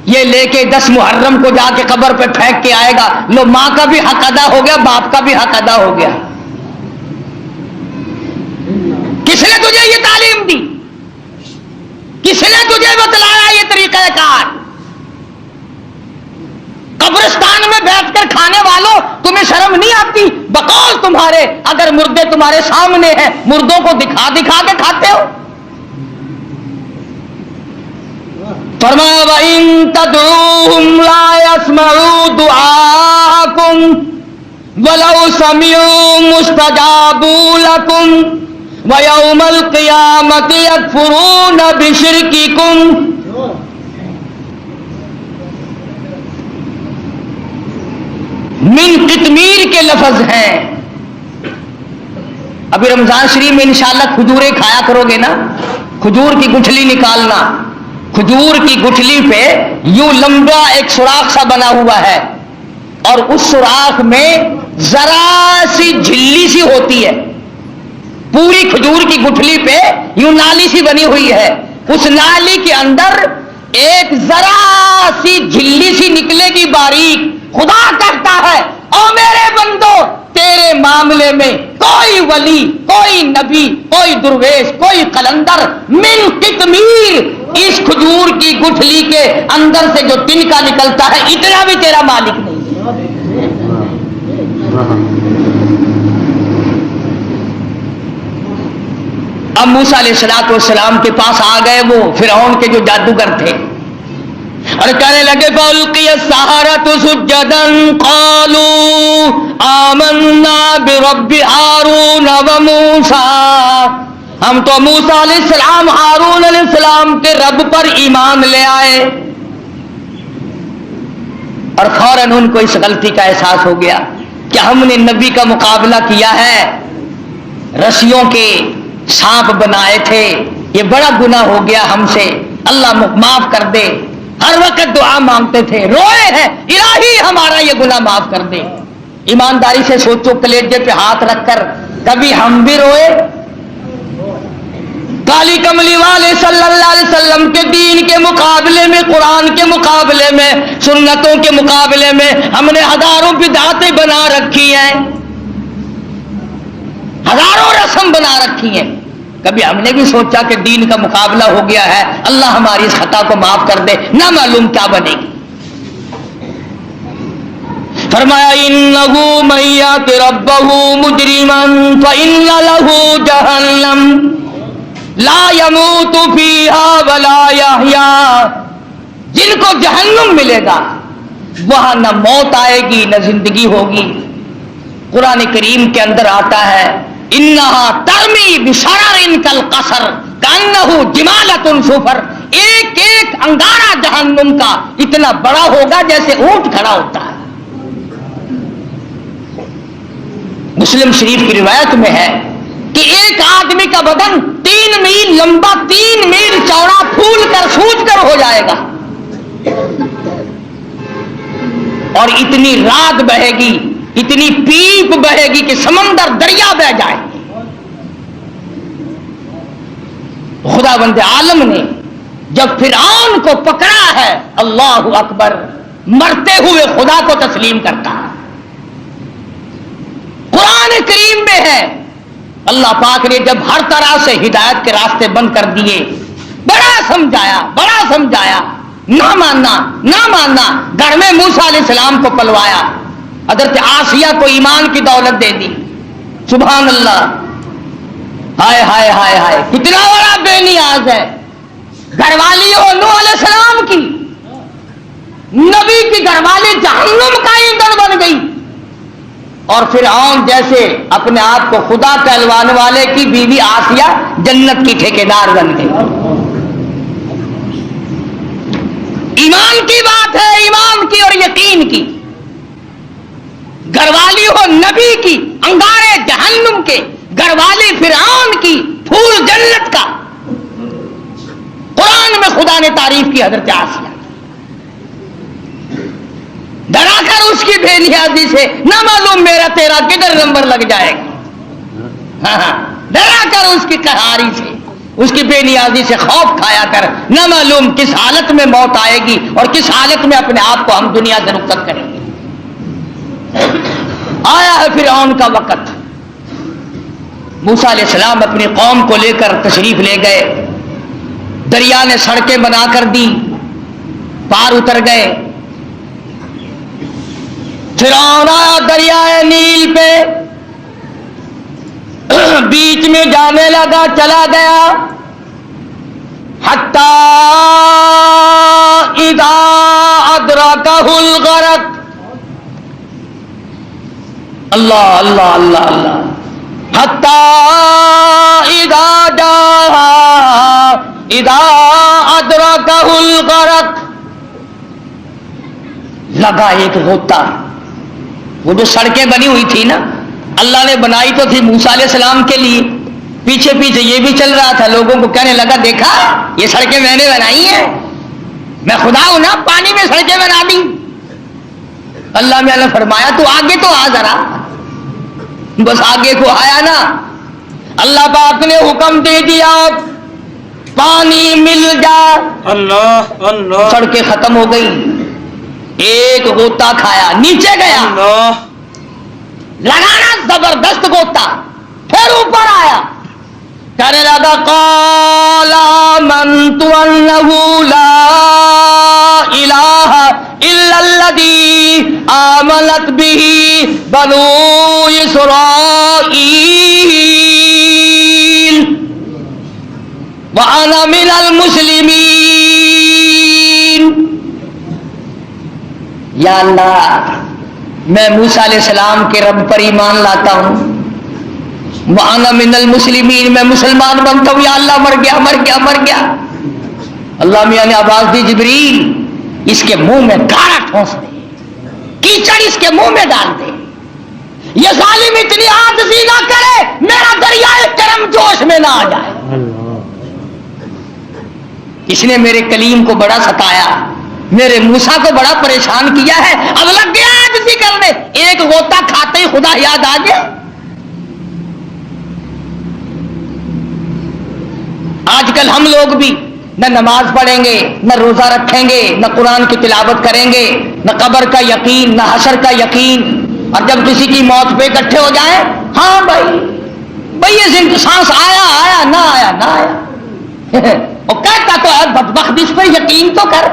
یہ لے کے 10 محرم کو جا کے قبر پہ پھینک کے آئے گا، لو ماں کا بھی حق ادا ہو گیا، باپ کا بھی حق ادا ہو گیا۔ کس نے تجھے یہ تعلیم دی؟ کس نے تجھے بتلایا یہ طریقہ کار؟ قبرستان میں بیٹھ کر کھانے والوں، تمہیں شرم نہیں آتی؟ بقول تمہارے، اگر مردے تمہارے سامنے ہیں، مردوں کو دکھا دکھا کے کھاتے ہو۔ فرمایا وَإِن تَدْعُوهُمْ لَا يَسْمَعُوا دُعَاءَكُمْ وَلَوْ سَمِعُوا مُسْتَجَابُوا لَكُمْ وَيَوْمَ الْقِيَامَةِ يَكْفُرُونَ بِشِرْكِكُمْ۔ من قطمیر کے لفظ ہیں۔ ابھی رمضان شریف میں انشاءاللہ کھجوریں کھایا کرو گے نا، کھجور کی گٹھلی نکالنا، کھجور کی گٹھلی پہ یوں لمبا ایک سوراخ سا بنا ہوا ہے اور اس سوراخ میں ذرا سی جھلی سی ہوتی ہے، پوری کھجور کی گٹھلی پہ یوں نالی سی بنی ہوئی ہے، اس نالی کے اندر ایک ذرا سی جھلی سی نکلے گی باریک. خدا کہتا ہے او میرے بندو تیرے معاملے میں کوئی ولی، کوئی نبی، کوئی درویش، کوئی قلندر من قطمیر، اس کھجور کی گٹھلی کے اندر سے جو تنکا نکلتا ہے اتنا بھی تیرا مالک نہیں ہے. اب موسیٰ علیہ السلام کے پاس آ گئے وہ فرعون کے جو جادوگر تھے اور کہنے لگے فَأُلْقِيَ السَّحَرَةُ سُجَّدًا قَالُوا آمَنَّا بِرَبِّ هَارُونَ وَمُوسَىٰ. ہم تو موسیٰ علیہ السلام ہارون علیہ السلام کے رب پر ایمان لے آئے. اور فوراً ان کو اس غلطی کا احساس ہو گیا کہ ہم نے نبی کا مقابلہ کیا ہے، رسیوں کے سانپ بنائے تھے، یہ بڑا گناہ ہو گیا ہم سے، اللہ معاف کر دے. ہر وقت دعا مانگتے تھے، روئے ہیں الہی ہمارا یہ گناہ معاف کر دے. ایمانداری سے سوچو، کلیجے پہ ہاتھ رکھ کر کبھی ہم بھی روئے؟ کالی کملی والے صلی اللہ علیہ وسلم کے دین کے مقابلے میں، قرآن کے مقابلے میں، سنتوں کے مقابلے میں ہم نے ہزاروں بدعتیں بنا رکھی ہیں، ہزاروں رسم بنا رکھی ہیں. کبھی ہم نے بھی سوچا کہ دین کا مقابلہ ہو گیا ہے، اللہ ہماری اس خطا کو معاف کر دے، نہ معلوم کیا بنے گی. فرمایا انہ من یات ربہ مجرما فإن لہ جہنم لا يموت فیہا ولا یحییٰ. جن کو جہنم ملے گا وہاں نہ موت آئے گی نہ زندگی ہوگی. قرآن کریم کے اندر آتا ہے انہا ترمی بشرر کالقصر کانہ جمالۃ صفر. ایک ایک انگارہ جہنم کا اتنا بڑا ہوگا جیسے اونٹ کھڑا ہوتا ہے. مسلم شریف کی روایت میں ہے کہ ایک آدمی کا بدن 3 میل لمبا 3 میل چوڑا پھول کر سوج کر ہو جائے گا اور اتنی رات بہے گی، اتنی پیپ بہے گی کہ سمندر دریا بہ جائے. خدا بند عالم نے جب فرعون کو پکڑا ہے، اللہ اکبر، مرتے ہوئے خدا کو تسلیم کرتا ہے. قرآن کریم میں ہے اللہ پاک نے جب ہر طرح سے ہدایت کے راستے بند کر دیے، بڑا سمجھایا، نہ ماننا. گھر میں موسیٰ علیہ السلام کو پلوایا، حضرت آسیہ کو ایمان کی دولت دے دی. سبحان اللہ، ہائے ہائے ہائے ہائے، کتنا بڑا بے نیاز ہے. گھر والی ہو نوح علیہ السلام کی، نبی کی گھر والی جہنم کا ایندھن بن گئی، اور فرعون جیسے اپنے آپ کو خدا کہلوانے والے کی بیوی آسیہ جنت کی ٹھیکیدار بن گئی. ایمان کی بات ہے، ایمان کی اور یقین کی. گھر والی ہو نبی کی، انگارے جہنم کے، گھر والی فرعون کی، پھول جنت کا. قرآن میں خدا نے تعریف کی حضرت آسیہ، ڈرا کر اس کی بے نیازی سے، نہ معلوم میرا تیرا کدھر نمبر لگ جائے گا. ڈرا کر اس کی قہاری سے، اس کی بے نیازی سے خوف کھایا کر، نہ معلوم کس حالت میں موت آئے گی اور کس حالت میں اپنے آپ کو ہم دنیا سے رخصت کریں گے. آیا ہے فرعون کا وقت. موسیٰ علیہ السلام اپنی قوم کو لے کر تشریف لے گئے، دریا نے سڑکیں بنا کر دی، پار اتر گئے. فرعون آیا دریائے نیل پہ، بیچ میں جانے لگا، چلا گیا، حتی اذا ادرکہ الغرق. اللہ اللہ اللہ اللہ، حتی اذا جاء اذا ادرکہ الغرق. لگا ایک غوطہ. وہ جو سڑکیں بنی ہوئی تھی نا، اللہ نے بنائی تو تھی موسیٰ علیہ السلام کے لیے، پیچھے پیچھے یہ بھی چل رہا تھا، لوگوں کو کہنے لگا دیکھا یہ سڑکیں میں نے بنائی ہیں، میں خدا ہوں نا، پانی میں سڑکیں بنا دی. اللہ نے فرمایا تو آگے تو آ ذرا. بس آگے کو آیا نا، اللہ پاک نے حکم دے دیا پانی مل جائے. اللہ اللہ سڑکیں ختم ہو گئی. ایک غوطہ کھایا, نیچے گیا, اللہ لگانا زبردست غوطہ, پھر اوپر آیا, کہنے لگا قال آمنت انہ لا الہ الا الذی آمنت بہ بنو اسرائیل وانا من المسلمین. یا اللہ, میں موسیٰ علیہ السلام کے رب پر ایمان لاتا ہوں. وَأَنَا مِنَ الْمُسْلِمِينَ, میں مسلمان بنتا ہوں. یا اللہ, مر گیا مر گیا مر گیا. اللہ میاں نے آواز دی, جبریل اس کے منہ میں گارا ٹھونس دے, کیچڑ اس کے منہ میں ڈال دے. یہ ظالم اتنی عاجزی نہ کرے میرا دریائے کرم جوش میں نہ آ جائے. اس نے میرے کلیم کو بڑا ستایا, میرے موسیٰ کو بڑا پریشان کیا ہے, اب لگ گیا عاجزی کرنے. ایک غوطہ کھاتے ہی خدا یاد آ گیا. آج کل ہم لوگ بھی نہ نماز پڑھیں گے, نہ روزہ رکھیں گے, نہ قرآن کی تلاوت کریں گے, نہ قبر کا یقین, نہ حشر کا یقین. اور جب کسی کی موت پہ اکٹھے ہو جائیں, ہاں بھائی یہ سانس آیا آیا نہ آیا نہ آیا, اور کہتا تو ہے بدبخت اس پہ یقین تو کر.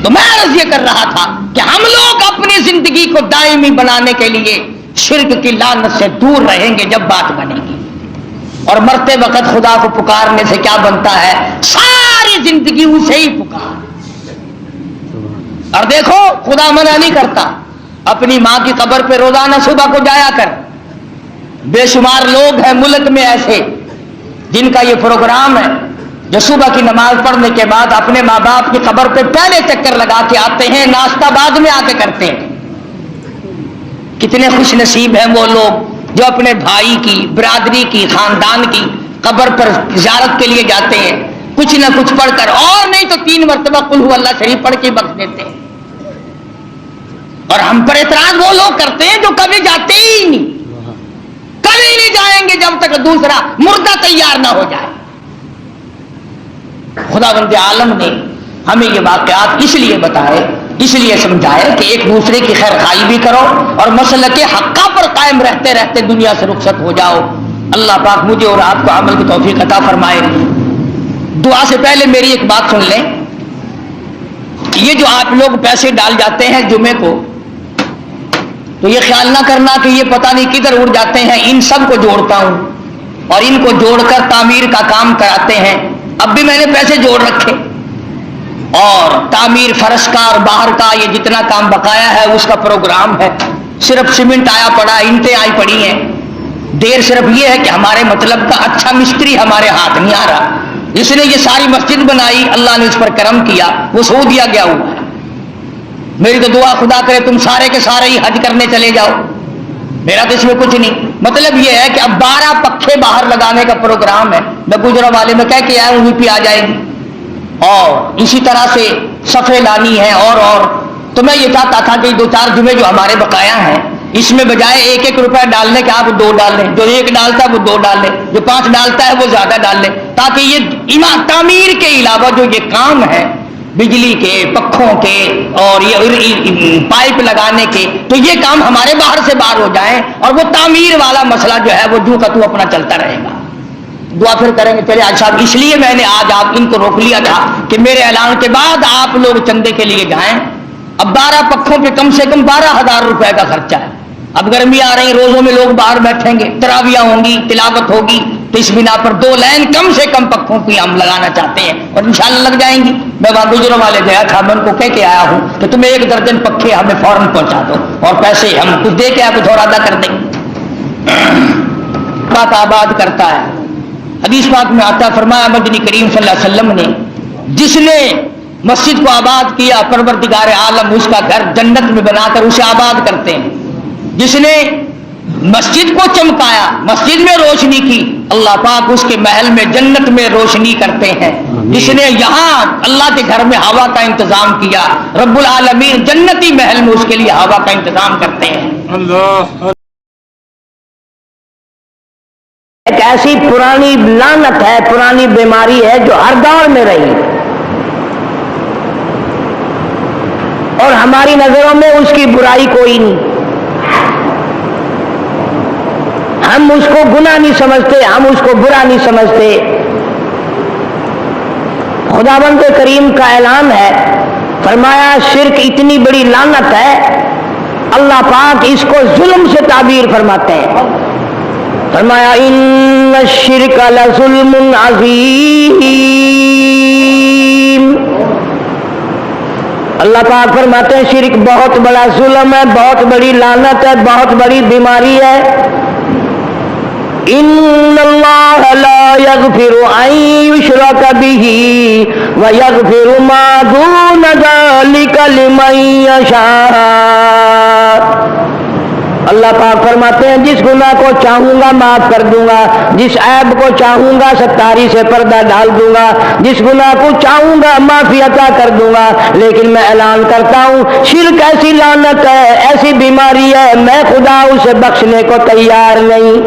تو میں عرض یہ کر رہا تھا کہ ہم لوگ اپنی زندگی کو دائمی بنانے کے لیے شرک کی لعنت سے دور رہیں گے جب بات بنے گی. اور مرتے وقت خدا کو پکارنے سے کیا بنتا ہے, ساری زندگی اسے ہی پکار. اور دیکھو خدا منع نہیں کرتا, اپنی ماں کی قبر پہ روزانہ صبح کو جایا کر. بے شمار لوگ ہیں ملک میں ایسے جن کا یہ پروگرام ہے, جو صبح کی نماز پڑھنے کے بعد اپنے ماں باپ کی قبر پہ پہلے چکر لگا کے آتے ہیں, ناشتہ بعد میں آ کے کرتے ہیں. کتنے خوش نصیب ہیں وہ لوگ جو اپنے بھائی کی, برادری کی, خاندان کی قبر پر زیارت کے لیے جاتے ہیں, کچھ نہ کچھ پڑھ کر, اور نہیں تو 3 مرتبہ قل ہو اللہ شریف پڑھ کے بخش دیتے ہیں. اور ہم پر اعتراض وہ لوگ کرتے ہیں جو کبھی جاتے ہی نہیں, کبھی نہیں جائیں گے جب تک دوسرا مردہ تیار نہ ہو جائے. خداوند عالم نے ہمیں یہ واقعات اس لیے بتائے, اس لیے سمجھائے کہ ایک دوسرے کی خیر خواہی بھی کرو اور مسلک حقہ پر قائم رہتے رہتے دنیا سے رخصت ہو جاؤ. اللہ پاک مجھے اور آپ کو عمل کی توفیق عطا فرمائے. دعا سے پہلے میری ایک بات سن لیں. یہ جو آپ لوگ پیسے ڈال جاتے ہیں جمعے کو, تو یہ خیال نہ کرنا کہ یہ پتہ نہیں کدھر اڑ جاتے ہیں. ان سب کو جوڑتا ہوں اور ان کو جوڑ کر تعمیر کا کام کراتے ہیں. اب بھی میں نے پیسے جوڑ رکھے, اور تعمیر فرش کا اور باہر کا یہ جتنا کام بقایا ہے اس کا پروگرام ہے. صرف سیمنٹ آیا پڑا, اینٹیں آئی پڑی ہیں. دیر صرف یہ ہے کہ ہمارے مطلب کا اچھا مستری ہمارے ہاتھ نہیں آ رہا. جس نے یہ ساری مسجد بنائی اللہ نے اس پر کرم کیا, وہ سعودیہ گیا ہوا ہے. میری تو دعا خدا کرے تم سارے کے سارے ہی حج کرنے چلے جاؤ, میرا تو اس میں کچھ نہیں. مطلب یہ ہے کہ اب 12 پکھے باہر لگانے کا پروگرام ہے. میں گجرا والے میں کہہ کے آیا ہوں, بھی آ جائے گی. اور اسی طرح سے صفے لانی ہے. اور تو میں یہ چاہتا تھا کہ 2-4 جمعے جو ہمارے بقایا ہیں اس میں بجائے 1-1 روپیہ ڈالنے کے آپ 2 ڈال لیں. جو 1 ڈالتا ہے وہ 2 ڈال لیں, جو 5 ڈالتا ہے وہ زیادہ ڈال لیں, تاکہ یہ تعمیر کے علاوہ جو یہ کام ہے بجلی کے, پکھوں کے اور یہ پائپ لگانے کے, تو یہ کام ہمارے باہر سے باہر ہو جائیں, اور وہ تعمیر والا مسئلہ جو ہے وہ جو کا تو اپنا چلتا رہے گا. دعا پھر کریں گے. چلے آج صاحب, اس لیے میں نے آج آپ ان کو روک لیا تھا کہ میرے اعلان کے بعد آپ لوگ چندے کے لیے جائیں. اب 12 پکھوں پہ کم سے کم 12,000 روپے کا خرچہ ہے. اب گرمی آ رہی, روزوں میں لوگ باہر بیٹھیں گے, تراویاں ہوں گی, تلاوت ہوگی, تو اس بنا پر 2 لائن کم سے کم پکھوں کی ہم لگانا چاہتے ہیں, اور انشاءاللہ لگ جائیں گی. میں وہاں گجروں والے گیا تھا, میں ان کو کہہ کے آیا ہوں کہ تمہیں 1 درجن پکھے ہمیں فوراً پہنچا دو, اور پیسے ہم کچھ دے کے کچھ اور ادا کر دیں گے. بات آباد کرتا ہے. حدیث پاک میں آتا, فرمایا مدنی کریم صلی اللہ علیہ وسلم نے جس نے مسجد کو آباد کیا, پروردگار عالم اس کا گھر جنت میں بنا کر اسے آباد کرتے ہیں. جس نے مسجد کو چمکایا, مسجد میں روشنی کی, اللہ پاک اس کے محل میں جنت میں روشنی کرتے ہیں. جس نے یہاں اللہ کے گھر میں ہوا کا انتظام کیا, رب العالمین جنتی محل میں اس کے لیے ہوا کا انتظام کرتے ہیں. اللہ ایک ایسی پرانی لعنت ہے، پرانی بیماری ہے جو ہر دور میں رہی اور ہماری نظروں میں اس کی برائی کوئی نہیں. ہم اس کو گناہ نہیں سمجھتے، ہم اس کو برا نہیں سمجھتے. خداوند کریم کا اعلان ہے، فرمایا شرک اتنی بڑی لعنت ہے، اللہ پاک اس کو ظلم سے تعبیر فرماتے ہیں. فرمایا ان الشرک لظلم عظیم. اللہ پاک فرماتے ہیں شرک بہت بڑا ظلم ہے، بہت بڑی لعنت ہے، بہت بڑی بیماری ہے. ان اللہ لا یغفر ان یشرک بہ ویغفر ما دون ذلک لمن یشاء. اللہ پاک فرماتے ہیں جس گناہ کو چاہوں گا معاف کر دوں گا، جس عیب کو چاہوں گا ستاری سے پردہ ڈال دوں گا، جس گناہ کو چاہوں گا معافی عطا کر دوں گا. لیکن میں اعلان کرتا ہوں شرک ایسی لعنت ہے، ایسی بیماری ہے، میں خدا اسے بخشنے کو تیار نہیں.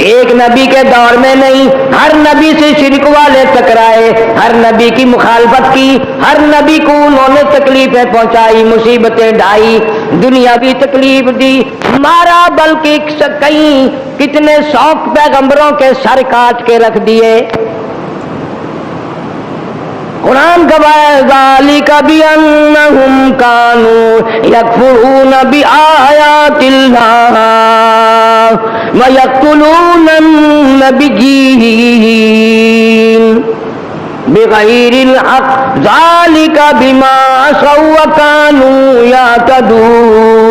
ایک نبی کے دور میں نہیں، ہر نبی سے شرک والے ٹکرائے، ہر نبی کی مخالفت کی، ہر نبی کو انہوں نے تکلیفیں پہنچائی، مصیبتیں ڈھائی، دنیاوی تکلیف دی، مارا، بلکہ کئی کتنے 100 پیغمبروں کے سر کاٹ کے رکھ دیے. قرآن گواہ ذالک بأنہم کانوا یکفرون بآیات اللہ ویقتلون النبیین بغیر الحق ذالک بما عصوا وکانوا یعتدون.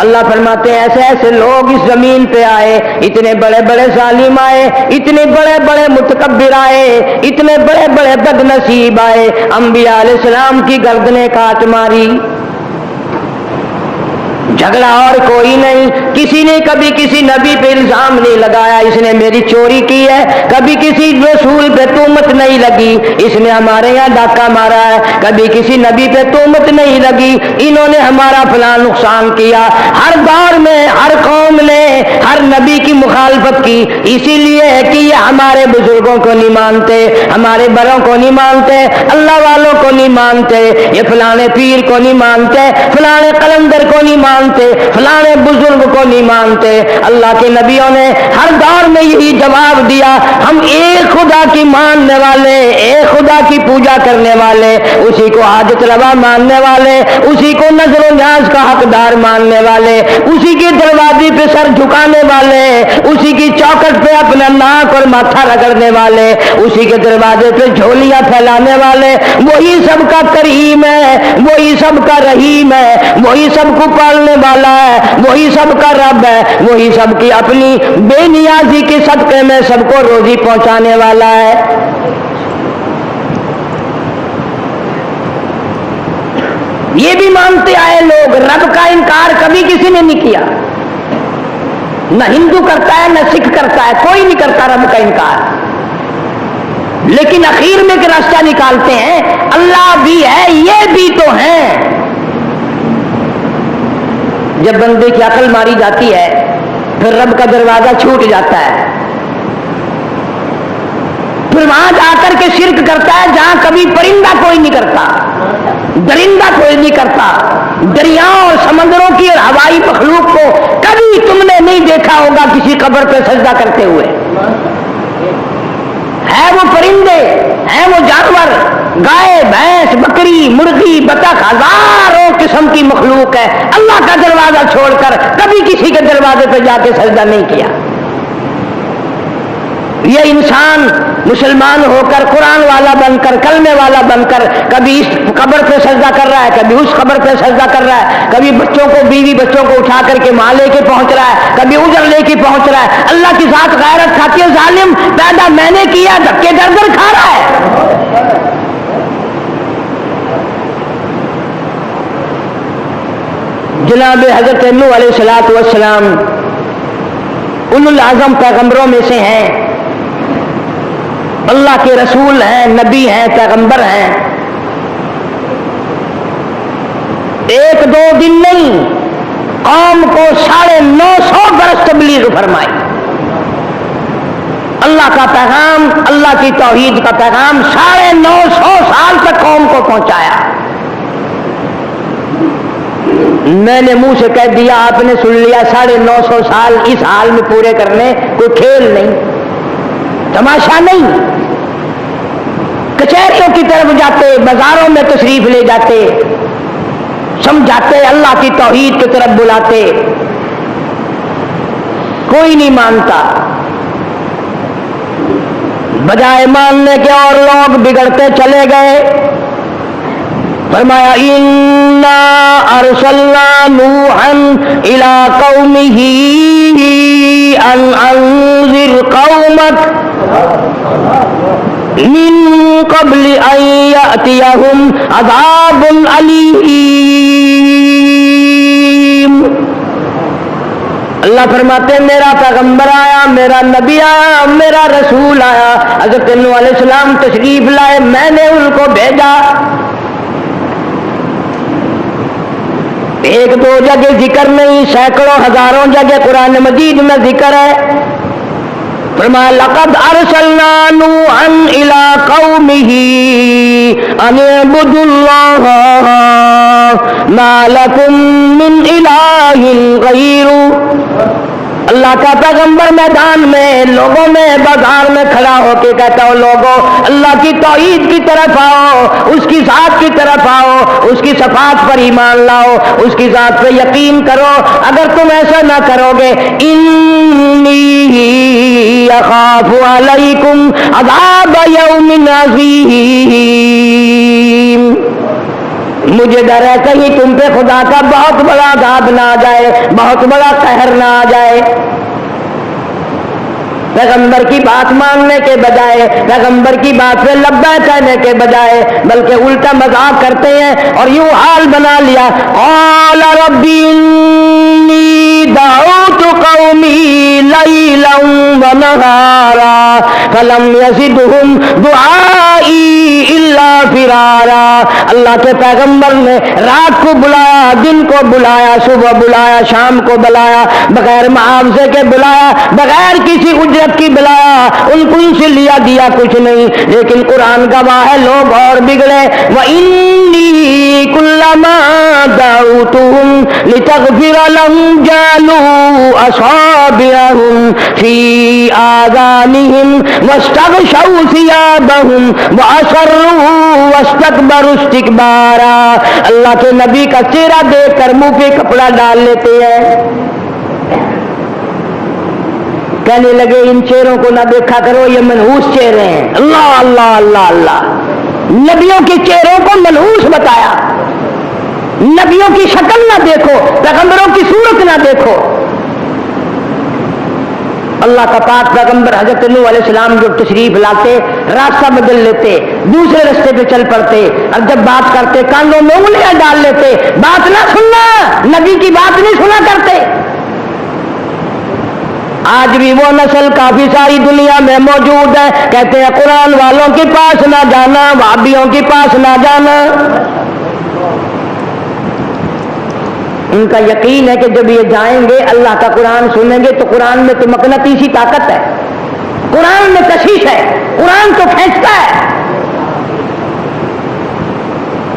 اللہ فرماتے ہیں ایسے ایسے لوگ اس زمین پہ آئے، اتنے بڑے بڑے ظالم آئے، اتنے بڑے بڑے متکبر آئے، اتنے بڑے بڑے بد نصیب آئے، انبیاء علیہ السلام کی گردنیں کاٹ ماری. جھگڑا اور کوئی نہیں، کسی نے کبھی کسی نبی پہ الزام نہیں لگایا اس نے میری چوری کی ہے، کبھی کسی رسول پہ تہمت نہیں لگی اس نے ہمارے یہاں ڈاکہ مارا ہے، کبھی کسی نبی پہ تہمت نہیں لگی انہوں نے ہمارا فلاں نقصان کیا. ہر دور میں ہر قوم نے ہر نبی کی مخالفت کی، اسی لیے ہے کہ یہ ہمارے بزرگوں کو نہیں مانتے، ہمارے بڑوں کو نہیں مانتے، اللہ والوں کو نہیں مانتے، یہ فلانے پیر کو نہیں مانتے، فلانے قلندر کو نہیں مانتے، فلانے بزرگ کو نہیں مانتے. اللہ کے نبیوں نے ہر دور میں یہی جواب دیا، ہم ایک خدا کی ماننے والے، ایک خدا کی پوجا کرنے والے، اسی کو حاجت روا ماننے والے، اسی کو نظر و نیاز کا حقدار ماننے والے، اسی کے دروازے پہ سر جھکانے والے، اسی کی چوکٹ پہ اپنا ناک اور ماتھا رگڑنے والے، اسی کے دروازے پہ جھولیاں پھیلانے والے، وہی سب کا کریم ہے، وہی سب کا رحیم ہے، وہی سب کو پالنے والا ہے، وہی سب کا رب ہے، وہی سب کی اپنی بے نیازی کے صدقے میں سب کو روزی پہنچانے والا ہے. یہ بھی مانتے آئے لوگ، رب کا انکار کبھی کسی نے نہیں کیا، نہ ہندو کرتا ہے نہ سکھ کرتا ہے، کوئی نہیں کرتا رب کا انکار. لیکن اخیر میں ایک راستہ نکالتے ہیں، اللہ بھی ہے یہ بھی تو ہیں. جب بندے کی عقل ماری جاتی ہے پھر رب کا دروازہ چھوٹ جاتا ہے، پھر وہاں جا کر کے شرک کرتا ہے جہاں کبھی پرندہ کوئی نہیں کرتا، درندہ کوئی نہیں کرتا، دریاؤں اور سمندروں کی اور ہوائی مخلوق کو کبھی تم نے نہیں دیکھا ہوگا کسی قبر پہ سجدہ کرتے ہوئے. ہے وہ پرندے، ہیں وہ جانور، گائے، بھینس، بکری، مرغی، بطخ، ہزاروں قسم کی مخلوق ہے، اللہ کا دروازہ چھوڑ کر کبھی کسی کے دروازے پہ جا کے سجدہ نہیں کیا. یہ انسان مسلمان ہو کر، قرآن والا بن کر، کلمے والا بن کر کبھی اس قبر پہ سجدہ کر رہا ہے، کبھی اس قبر پہ سجدہ کر رہا ہے، کبھی بچوں کو، بیوی بچوں کو اٹھا کر کے ماں لے کے پہنچ رہا ہے، کبھی اجر لے کے پہنچ رہا ہے. اللہ کی ذات غیرت کھاتی ہے، ظالم پیدا میں نے کیا، دھکے در در کھا رہا ہے. جناب حضرت نوح علیہ السلام اولو العزم پیغمبروں میں سے ہیں، اللہ کے رسول ہیں، نبی ہیں، پیغمبر ہیں. ایک دو دن نہیں، قوم کو 950 برس تبلیغ فرمائی. اللہ کا پیغام، اللہ کی توحید کا پیغام 950 سال تک قوم کو پہنچایا. میں نے منہ سے کہہ دیا، آپ نے سن لیا. 950 سال اس حال میں پورے کرنے کوئی کھیل نہیں، تماشا نہیں. کچہریوں کی طرف جاتے، بازاروں میں تشریف لے جاتے، سمجھاتے، اللہ کی توحید کی طرف بلاتے، کوئی نہیں مانتا. بجائے ماننے کے اور لوگ بگڑتے چلے گئے. فرمایا انا ارسلنا نوحا الى قومه ان انذر قومك من قبل ان يأتيهم عذاب عليم. اللہ فرماتے ہیں میرا پیغمبر آیا، میرا نبی آیا، میرا رسول آیا. حضرت نوح علیہ السلام تشریف لائے، میں نے ان کو بھیجا. ایک دو جگہ ذکر نہیں، سینکڑوں ہزاروں جگہ قرآن مجید میں ذکر ہے. فرمایا لقد ارسلنا نوحا الى قومه ان اعبدوا الله ما لكم من اله غيره. اللہ کا پیغمبر میدان میں، لوگوں میں، بازار میں کھڑا ہو کے کہتا ہو لوگوں اللہ کی توحید کی طرف آؤ، اس کی ذات کی طرف آؤ، اس کی صفات پر ایمان لاؤ، اس کی ذات پہ یقین کرو. اگر تم ایسا نہ کرو گے انی اخاف علیکم عذاب یوم عظیم. مجھے ڈر ہے کہیں تم پہ خدا کا بہت بڑا عذاب نہ آ جائے، بہت بڑا قہر نہ آ جائے. پیغمبر کی بات ماننے کے بجائے، پیغمبر کی بات پہ لبیک کہنے کے بجائے بلکہ الٹا مذاق کرتے ہیں اور یوں حال بنا لیا. قال رب انی دعوت قومی لیلا ونہارا فلم یزدہم دعائی الا فرارا. اللہ کے پیغمبر نے رات کو بلایا، دن کو بلایا، صبح بلایا، شام کو بلایا، بغیر معاوضے کے بلایا، بغیر کسی اجرت کی بلایا. ان کو ان سے لیا دیا کچھ نہیں، لیکن قرآن گواہ ہے لوگ اور بگڑے. وَإِنِّي كُلَّمَا دَعَوْتُهُمْ لِتَغْفِرَ لَهُمْ جَعَلُوا أَصَابِعَهُمْ فِي آذَانِهِمْ وَاسْتَغْشَوْا ثِيَابَهُمْ وَأَصَرُّوا وَاسْتَكْبَرُوا اسْتِكْبَارًا. اللہ کے نبی کا چہرہ دیکھ کر منہ پہ کپڑا ڈال لیتے ہیں. کہنے لگے ان چہروں کو نہ دیکھا کرو، یہ منحوس چہرے ہیں. اللہ اللہ اللہ اللہ. نبیوں کے چہروں کو منحوس بتایا. نبیوں کی شکل نہ دیکھو، پیغمبروں کی صورت نہ دیکھو. اللہ کا پاک پیغمبر حضرت نوح علیہ السلام جو تشریف لاتے راستہ بدل لیتے، دوسرے راستے پہ چل پڑتے، اور جب بات کرتے کانوں میں انگلیاں ڈال لیتے. بات نہ سننا، نبی کی بات نہیں سنا کرتے. آج بھی وہ نسل کافی ساری دنیا میں موجود ہے، کہتے ہیں قرآن والوں کے پاس نہ جانا، وہابیوں کے پاس نہ جانا. ان کا یقین ہے کہ جب یہ جائیں گے اللہ کا قرآن سنیں گے تو قرآن میں تو مقناطیسی طاقت ہے، قرآن میں کشش ہے، قرآن تو کھینچتا ہے.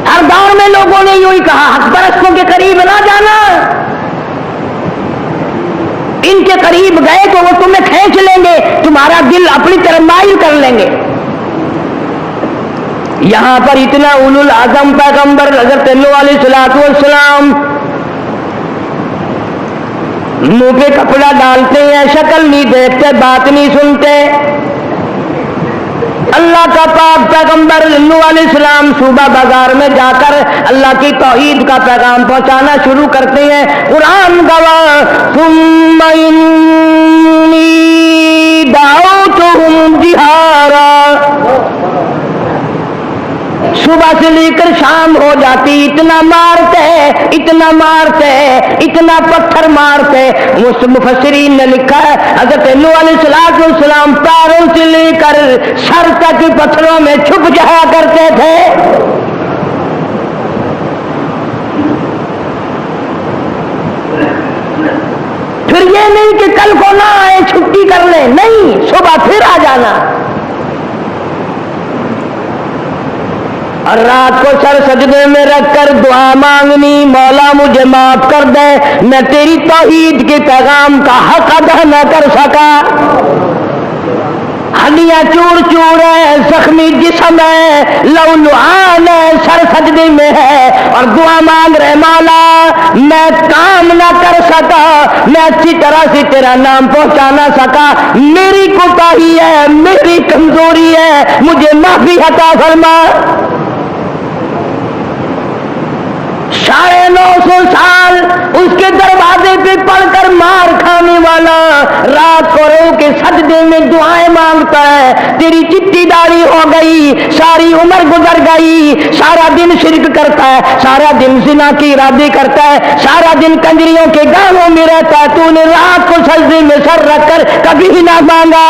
ہر دور میں لوگوں نے یوں ہی کہا حق پرستوں کے قریب نہ جانا، ان کے قریب گئے تو وہ تمہیں کھینچ لیں گے، تمہارا دل اپنی طرف مائل کر لیں گے. یہاں پر اتنا اولو العزم پیغمبر حضرت نوح علیہ السلام منہ پہ کپڑا ڈالتے ہیں، شکل نہیں دیکھتے، بات نہیں سنتے. اللہ کا پاک پیغمبر نوح علیہ السلام صوبہ بازار میں جا کر اللہ کی توحید کا پیغام پہنچانا شروع کرتے ہیں. قرآن گواہ ثم انی دعوتہم جہارا. صبح سے لے کر شام ہو جاتی، اتنا مارتے اتنا مارتے اتنا پتھر مارتے. مفسرین نے لکھا ہے حضرت نوح علیہ السلام پیروں سے لے کر سر تک پتھروں میں چھپ جایا کرتے تھے. نہیں کہ کل کو نہ آئے چھٹی کر لیں، نہیں، صبح پھر آ جانا، اور رات کو سر سجدے میں رکھ کر دعا مانگنی، مولا مجھے معاف کر دے، میں تیری توحید کے پیغام کا حق ادا نہ کر سکا، ہڈیاں چور چور ہے، زخمی جسم ہے، لو لعان ہے، سر سجدے میں ہے اور دعا مانگ رہے مولا میں کام نہ کر سکا، میں اچھی طرح سے تیرا نام پہنچا نہ سکا، میری کوتاہی ہے، میری کمزوری ہے، مجھے معافی عطا فرما۔ 950 سال اس کے دروازے پہ پڑھ کر مار کھانے والا رات کو رو کے سجدے میں دعائیں مانگتا ہے، تیری چٹی داڑھی ہو گئی، ساری عمر گزر گئی، سارا دن شرک کرتا ہے، سارا دن زنا کی ارادے کرتا ہے، سارا دن کنجریوں کے گانوں میں رہتا ہے، تو نے رات کو سجدے میں سر رکھ کر کبھی نہ مانگا۔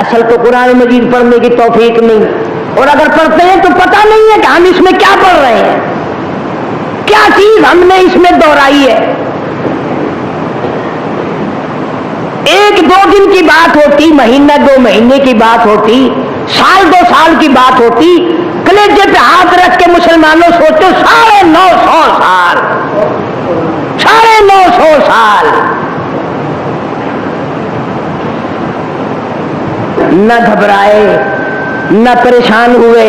اصل تو قرآن مجید پڑھنے کی توفیق نہیں، اور اگر پڑھتے ہیں تو پتہ نہیں ہے کہ ہم اس میں کیا پڑھ رہے ہیں، کیا چیز ہم نے اس میں دہرائی ہے۔ ایک دو دن کی بات ہوتی، مہینہ دو مہینے کی بات ہوتی، سال دو سال کی بات ہوتی، کلیجے پہ ہاتھ رکھ کے مسلمانوں سوچو 950 سال، 950 سال نہ گھبرائے، نہ پریشان ہوئے،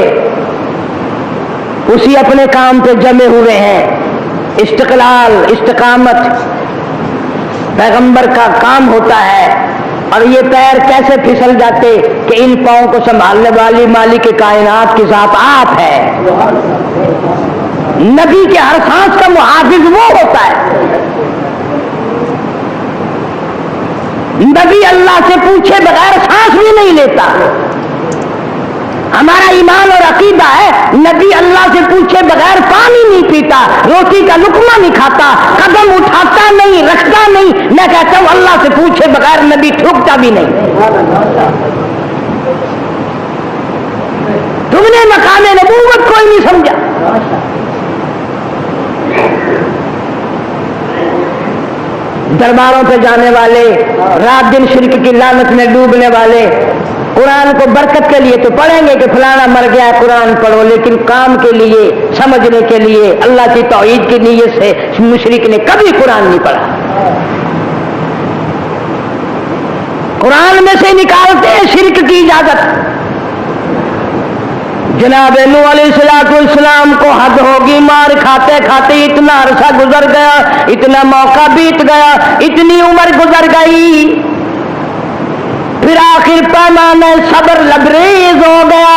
اسی اپنے کام پہ جمے ہوئے ہیں۔ استقلال، استقامت پیغمبر کا کام ہوتا ہے، اور یہ پیر کیسے پھسل جاتے کہ ان پاؤں کو سنبھالنے والی مالک کائنات کی ذات آپ ہے۔ نبی کے ہر سانس کا محافظ وہ ہوتا ہے، نبی اللہ سے پوچھے بغیر سانس بھی نہیں لیتا۔ ہمارا ایمان اور عقیدہ ہے نبی اللہ سے پوچھے بغیر پانی نہیں پیتا، روٹی کا لقمہ نہیں کھاتا، قدم اٹھاتا نہیں، رکھتا نہیں۔ میں کہتا ہوں اللہ سے پوچھے بغیر نبی تھوکتا بھی نہیں۔ تم نے مقام نبوت کوئی نہیں سمجھا۔ درباروں پہ جانے والے، رات دن شرک کی لعنت میں ڈوبنے والے، قرآن کو برکت کے لیے تو پڑھیں گے کہ فلانا مر گیا قرآن پڑھو، لیکن کام کے لیے، سمجھنے کے لیے، اللہ کی توحید کی نیت سے مشرک نے کبھی قرآن نہیں پڑھا۔ قرآن میں سے نکالتے ہیں شرک کی اجازت۔ جناب نوح علیہ السلام کو حد ہوگی، مار کھاتے کھاتے اتنا عرصہ گزر گیا، اتنا موقع بیت گیا، اتنی عمر گزر گئی، پھر آخر پیمانہ صبر لبریز ہو گیا،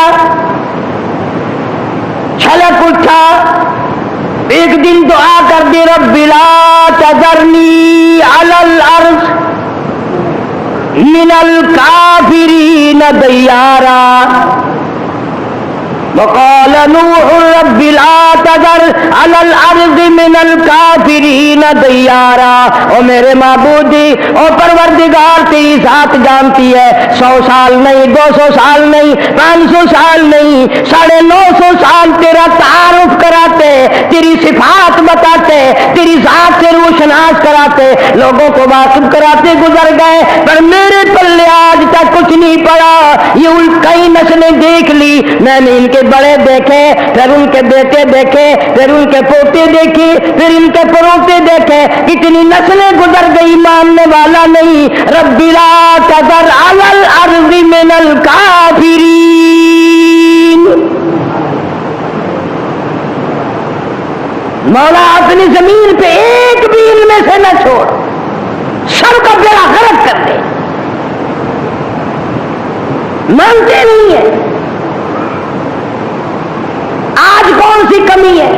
چھلک اٹھا، ایک دن دعا کر دی رب لا تذرنی علی الارض من الکافرین دیارا، وقال نوح رب لا تذر علی الارض من الکافرین دیارا۔ او میرے معبودی، او پروردگار تیری ذات جانتی ہے، 100 سال نہیں، 200 سال نہیں، 500 سال نہیں، 950 سال تیرا تعارف کراتے، تیری صفات بتاتے، تیری ذات سے روشناس کراتے، لوگوں کو واقف کراتے گزر گئے، پر میرے پلے آج تک کچھ نہیں پڑا۔ یہ کئی نسلیں دیکھ لی، میں نے ان کے بڑے دیکھے، پھر ان کے بیٹے دیکھے، پھر ان کے پوتے دیکھے، پھر ان کے پروتے دیکھے، اتنی نسلیں گزر گئی، ماننے والا نہیں۔ رب لا تذر علی الارض من الکافرین، مولا اپنی زمین پہ ایک بھی ان میں سے نہ چھوڑ، سب کا بیڑا غرق کر دے۔ مانتے نہیں ہے۔ آج کون سی کمی ہے؟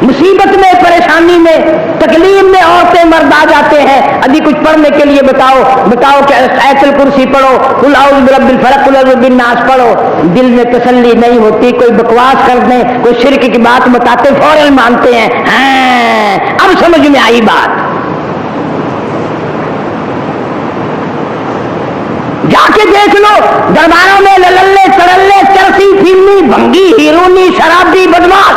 مصیبت میں، پریشانی میں، تکلیف میں عورتیں مرد آ جاتے ہیں، ابھی کچھ پڑھنے کے لیے بتاؤ کہ آیت الکرسی پڑھو، قل اعوذ برب الفلق، قل اعوذ بالناس پڑھو، دل میں تسلی نہیں ہوتی، کوئی بکواس کر دیں، کوئی شرک کی بات بتاتے فوراً مانتے ہیں۔ ہاں اب سمجھ میں آئی بات۔ جا کے دیکھ لو درباروں میں للے تڑلے، چرسی، فلمی، بھنگی، ہیرونی، شرابی، بدماش،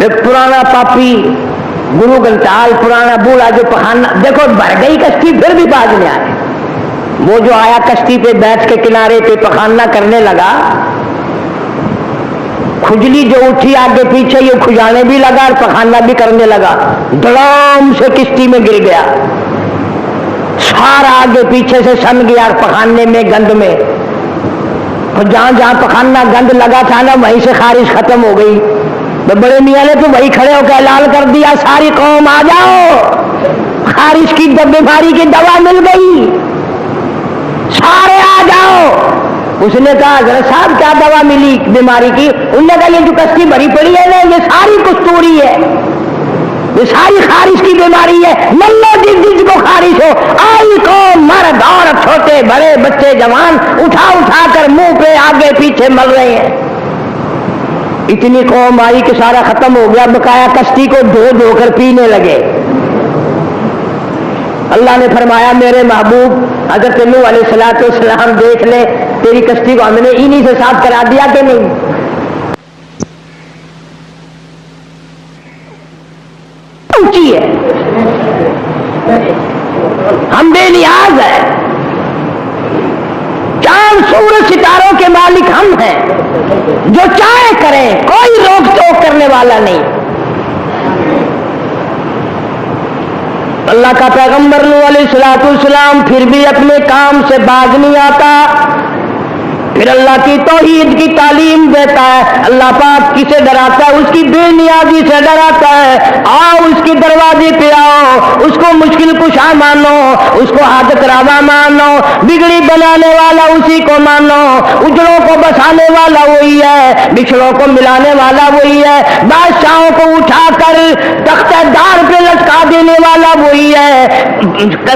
ایک پرانا پاپی گرو گنٹال پرانا بوڑھا جو پخانا، دیکھو بھر گئی کشتی پھر بھی باز نہیں آئے. وہ جو آیا کشتی پہ بیٹھ کے کنارے پہ پخانا کرنے لگا، کھجلی جو اٹھی آگے پیچھے یہ کھجانے بھی لگا اور پخانا بھی کرنے لگا. دڑام سے کشتی میں گر گیا، سارا آگے پیچھے سے سن گیا اور پخانے میں گند میں. جہاں جہاں پخانا گند لگا تھا نا وہیں سے خارش ختم ہو گئی. بڑے میاں نے تو وہی کھڑے ہو کے اعلان کر دیا ساری قوم آ جاؤ، خارش کی بیماری کی دوا مل گئی، سارے آ جاؤ. اس نے کہا حضرت صاحب کیا دوا ملی بیماری کی؟ انہوں نے کہا یہ جو کشتی بھری پڑی ہے نا یہ ساری کستوری ہے، یہ ساری خارش کی بیماری ہے. ملو جس کو خارش ہو آئی قوم، مرد عورت چھوٹے بڑے بچے جوان اٹھا اٹھا کر منہ پہ آگے پیچھے مل رہے ہیں. اتنی قوم آئی کہ سارا ختم ہو گیا، بقایا کشتی کو دھو دھو کر پینے لگے. اللہ نے فرمایا میرے محبوب حضرت نوح علیہ السلام دیکھ لے تیری کشتی کو ہم نے انہی سے صاف کرا دیا کہ نہیں. اونچی ہے، ہم بے نیاز ہیں، چاند سورج ستاروں کے مالک ہم ہیں، جو چاہے کریں کوئی روک ٹوک کرنے والا نہیں. اللہ کا پیغمبر نوح علیہ السلام پھر بھی اپنے کام سے باز نہیں آتا، پھر اللہ کی توحید کی تعلیم دیتا ہے. اللہ پاک کسے ڈراتا ہے؟ اس کی بے نیازی سے ڈراتا ہے. آؤ اس کے دروازے پہ آؤ، اس کو مشکل کشا مانو، اس کو حاجت روا مانو، بگڑی بنانے والا اسی کو مانو، اجڑوں کو بسانے والا وہی ہے، بچھڑوں کو ملانے والا وہی ہے، بادشاہوں کو اٹھا کر تختہ دار پہ لٹکا دینے والا وہی ہے،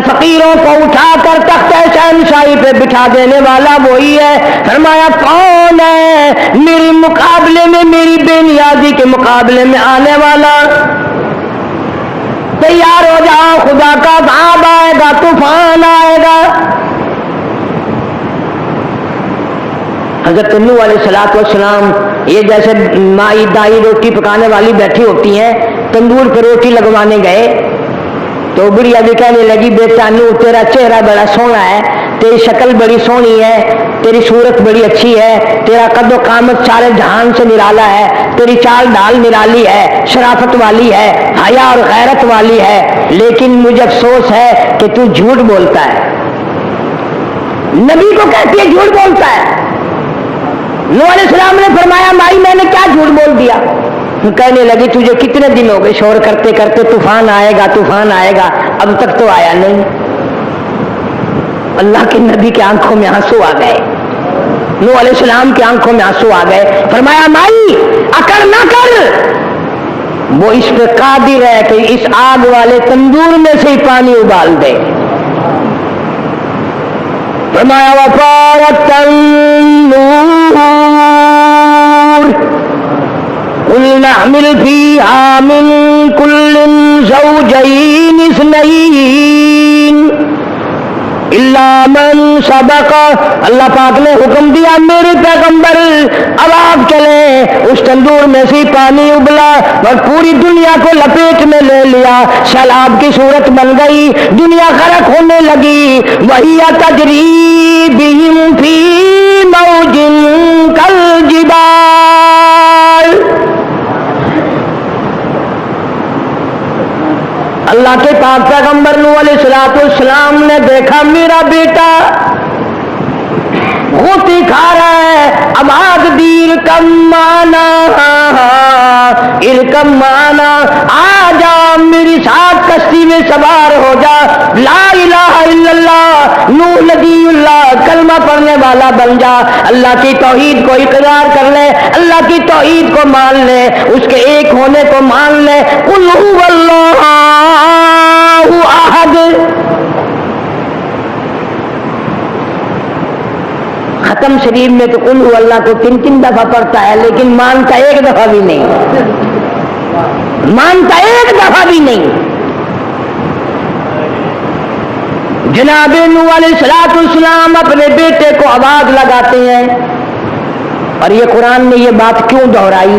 فقیروں کو اٹھا کر تختہ شہنشاہی پہ بٹھا دینے والا وہی ہے. فرمایا کون ہے میرے مقابلے میں، میری بے نیازی کے مقابلے میں آنے والا؟ تیار ہو جاؤ، خدا کا عذاب آئے گا، طوفان آئے گا. حضرت نوح علیہ السلام یہ جیسے مائی دائی روٹی پکانے والی بیٹھی ہوتی ہیں، تندور پہ روٹی لگوانے گئے تو بڑھیا بھی کہنے لگی بیٹا نوح تیرا چہرہ بڑا سونا ہے، تیری شکل بڑی سونی ہے، تیری صورت بڑی اچھی ہے، تیرا قد و قامت سارے جہان سے نرالا ہے، تیری چال ڈال نرالی ہے، شرافت والی ہے، حیا اور غیرت والی ہے، لیکن مجھے افسوس ہے کہ تو جھوٹ بولتا ہے. نبی کو کہتی ہے جھوٹ بولتا ہے. نوح علیہ السلام نے فرمایا مائی میں نے کیا جھوٹ بول دیا؟ کہنے لگی تجھے کتنے دن ہو گئے شور کرتے کرتے طوفان آئے گا طوفان آئے گا، اب تک تو آیا نہیں. اللہ کے نبی کی آنکھوں میں آنسو آ گئے، نوح علیہ السلام کی آنکھوں میں آنسو آ گئے. فرمایا مائی اکڑ نہ کر، وہ اس پہ قادر ہے کہ اس آگ والے تندور میں سے ہی پانی ابال دے. فرمایا وفارت النور قلنا احمل فيها من كل زوجين اثنين الا من سبق. اللہ پاک نے حکم دیا میرے پیغمبر اب آپ چلیں، اس تندور میں سے پانی ابلا اور پوری دنیا کو لپیٹ میں لے لیا، سیلاب کی صورت بن گئی، دنیا غرق ہونے لگی. وہی تجری بہم فی موج کالجبال. اللہ کے پاک پیغمبر نوح علیہ السلام نے دیکھا میرا بیٹا غوطی کھا رہا ہے، اب آگ دیر کم مانا ارکم مانا، آ جا میری ساتھ کشتی میں سوار ہو جا، لا الہ الا اللہ نوح نبی اللہ کلمہ پڑھنے والا بن جا، اللہ کی توحید کو اقرار کر لے، اللہ کی توحید کو مان لے، اس کے ایک ہونے کو مان لے. قل هو اللہ احد. ختم شریف میں تو قل هو اللہ کو 3 دفعہ پڑھتا ہے لیکن مانتا ایک دفعہ بھی نہیں، مانتا ایک دفعہ بھی نہیں. جناب نوح علیہ السلام اپنے بیٹے کو آواز لگاتے ہیں، اور یہ قرآن نے یہ بات کیوں دہرائی؟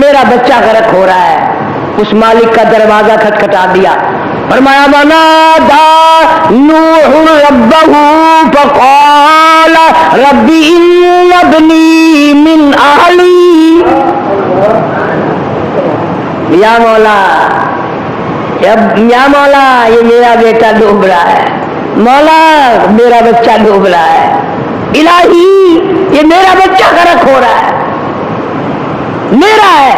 میرا بچہ غرق ہو رہا ہے. اس مالک کا دروازہ کھٹکھٹا دیا. فرمایا ونادى نوح ربه فقال رب إن ابني من أهلي. یا مولا یہ میرا بیٹا ڈوب رہا ہے. مولا میرا بچہ ڈوب رہا ہے. الہی یہ میرا بچہ غرق ہو رہا ہے, میرا ہے.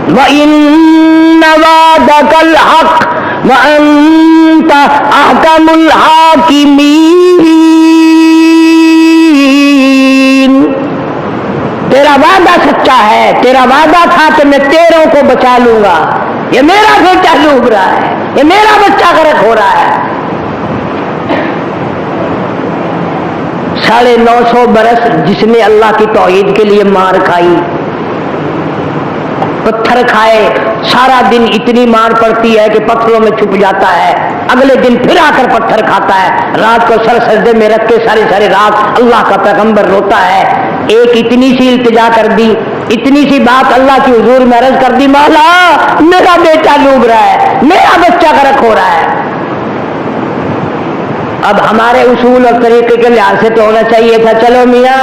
وَإِنَّ وَعْدَكَ الْحَقُّ وَأَنْتَ أَحْكَمُ الْحَاكِمِينَ. تیرا وعدہ سچا ہے, تیرا وعدہ تھا کہ میں تیروں کو بچا لوں گا. یہ میرا بیٹا ڈوب رہا ہے, یہ میرا بچہ غرق ہو رہا ہے. 950 برس جس نے اللہ کی توحید کے لیے مار کھائی, پتھر کھائے, سارا دن اتنی مار پڑتی ہے کہ پتھروں میں چھپ جاتا ہے, اگلے دن پھر آ کر پتھر کھاتا ہے, رات کو سر سجدے میں رکھ کے ساری رات اللہ کا پیغمبر روتا ہے. ایک اتنی سی التجا کر دی, اتنی سی بات اللہ کی حضور میں عرض کر دی, مولا میرا بیٹا ڈوب رہا ہے, میرا بچہ غرق ہو رہا ہے. اب ہمارے اصول اور طریقے کے لحاظ سے تو ہونا چاہیے تھا چلو میاں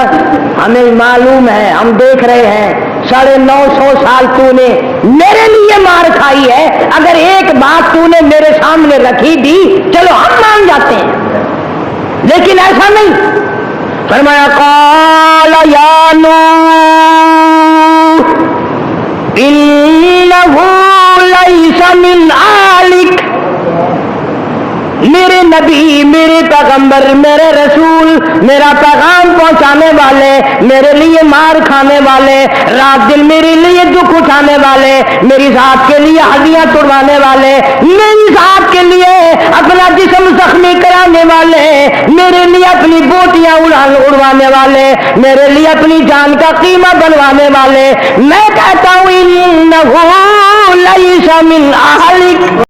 ہمیں معلوم ہے, ہم دیکھ رہے ہیں 950 سال تو نے میرے لیے مار کھائی ہے, اگر ایک بات تو نے میرے سامنے رکھی دی چلو ہم مان جاتے ہیں, لیکن ایسا نہیں. فرمایا قال یا نوح انہ لیس من آلک. میرے نبی, میرے پیغمبر, میرے رسول, میرا پیغام پہنچانے والے, میرے لیے مار کھانے والے, رات دن میرے لیے دکھ اٹھانے والے, میری ذات کے لیے ہڈیاں توڑوانے والے, میری ذات کے لیے اپنا جسم زخمی کرانے والے, میرے لیے اپنی بوٹیاں اڑوانے والے, میرے لیے اپنی جان کا قیمہ بنوانے والے, میں کہتا ہوں انہ لیس من اہلک.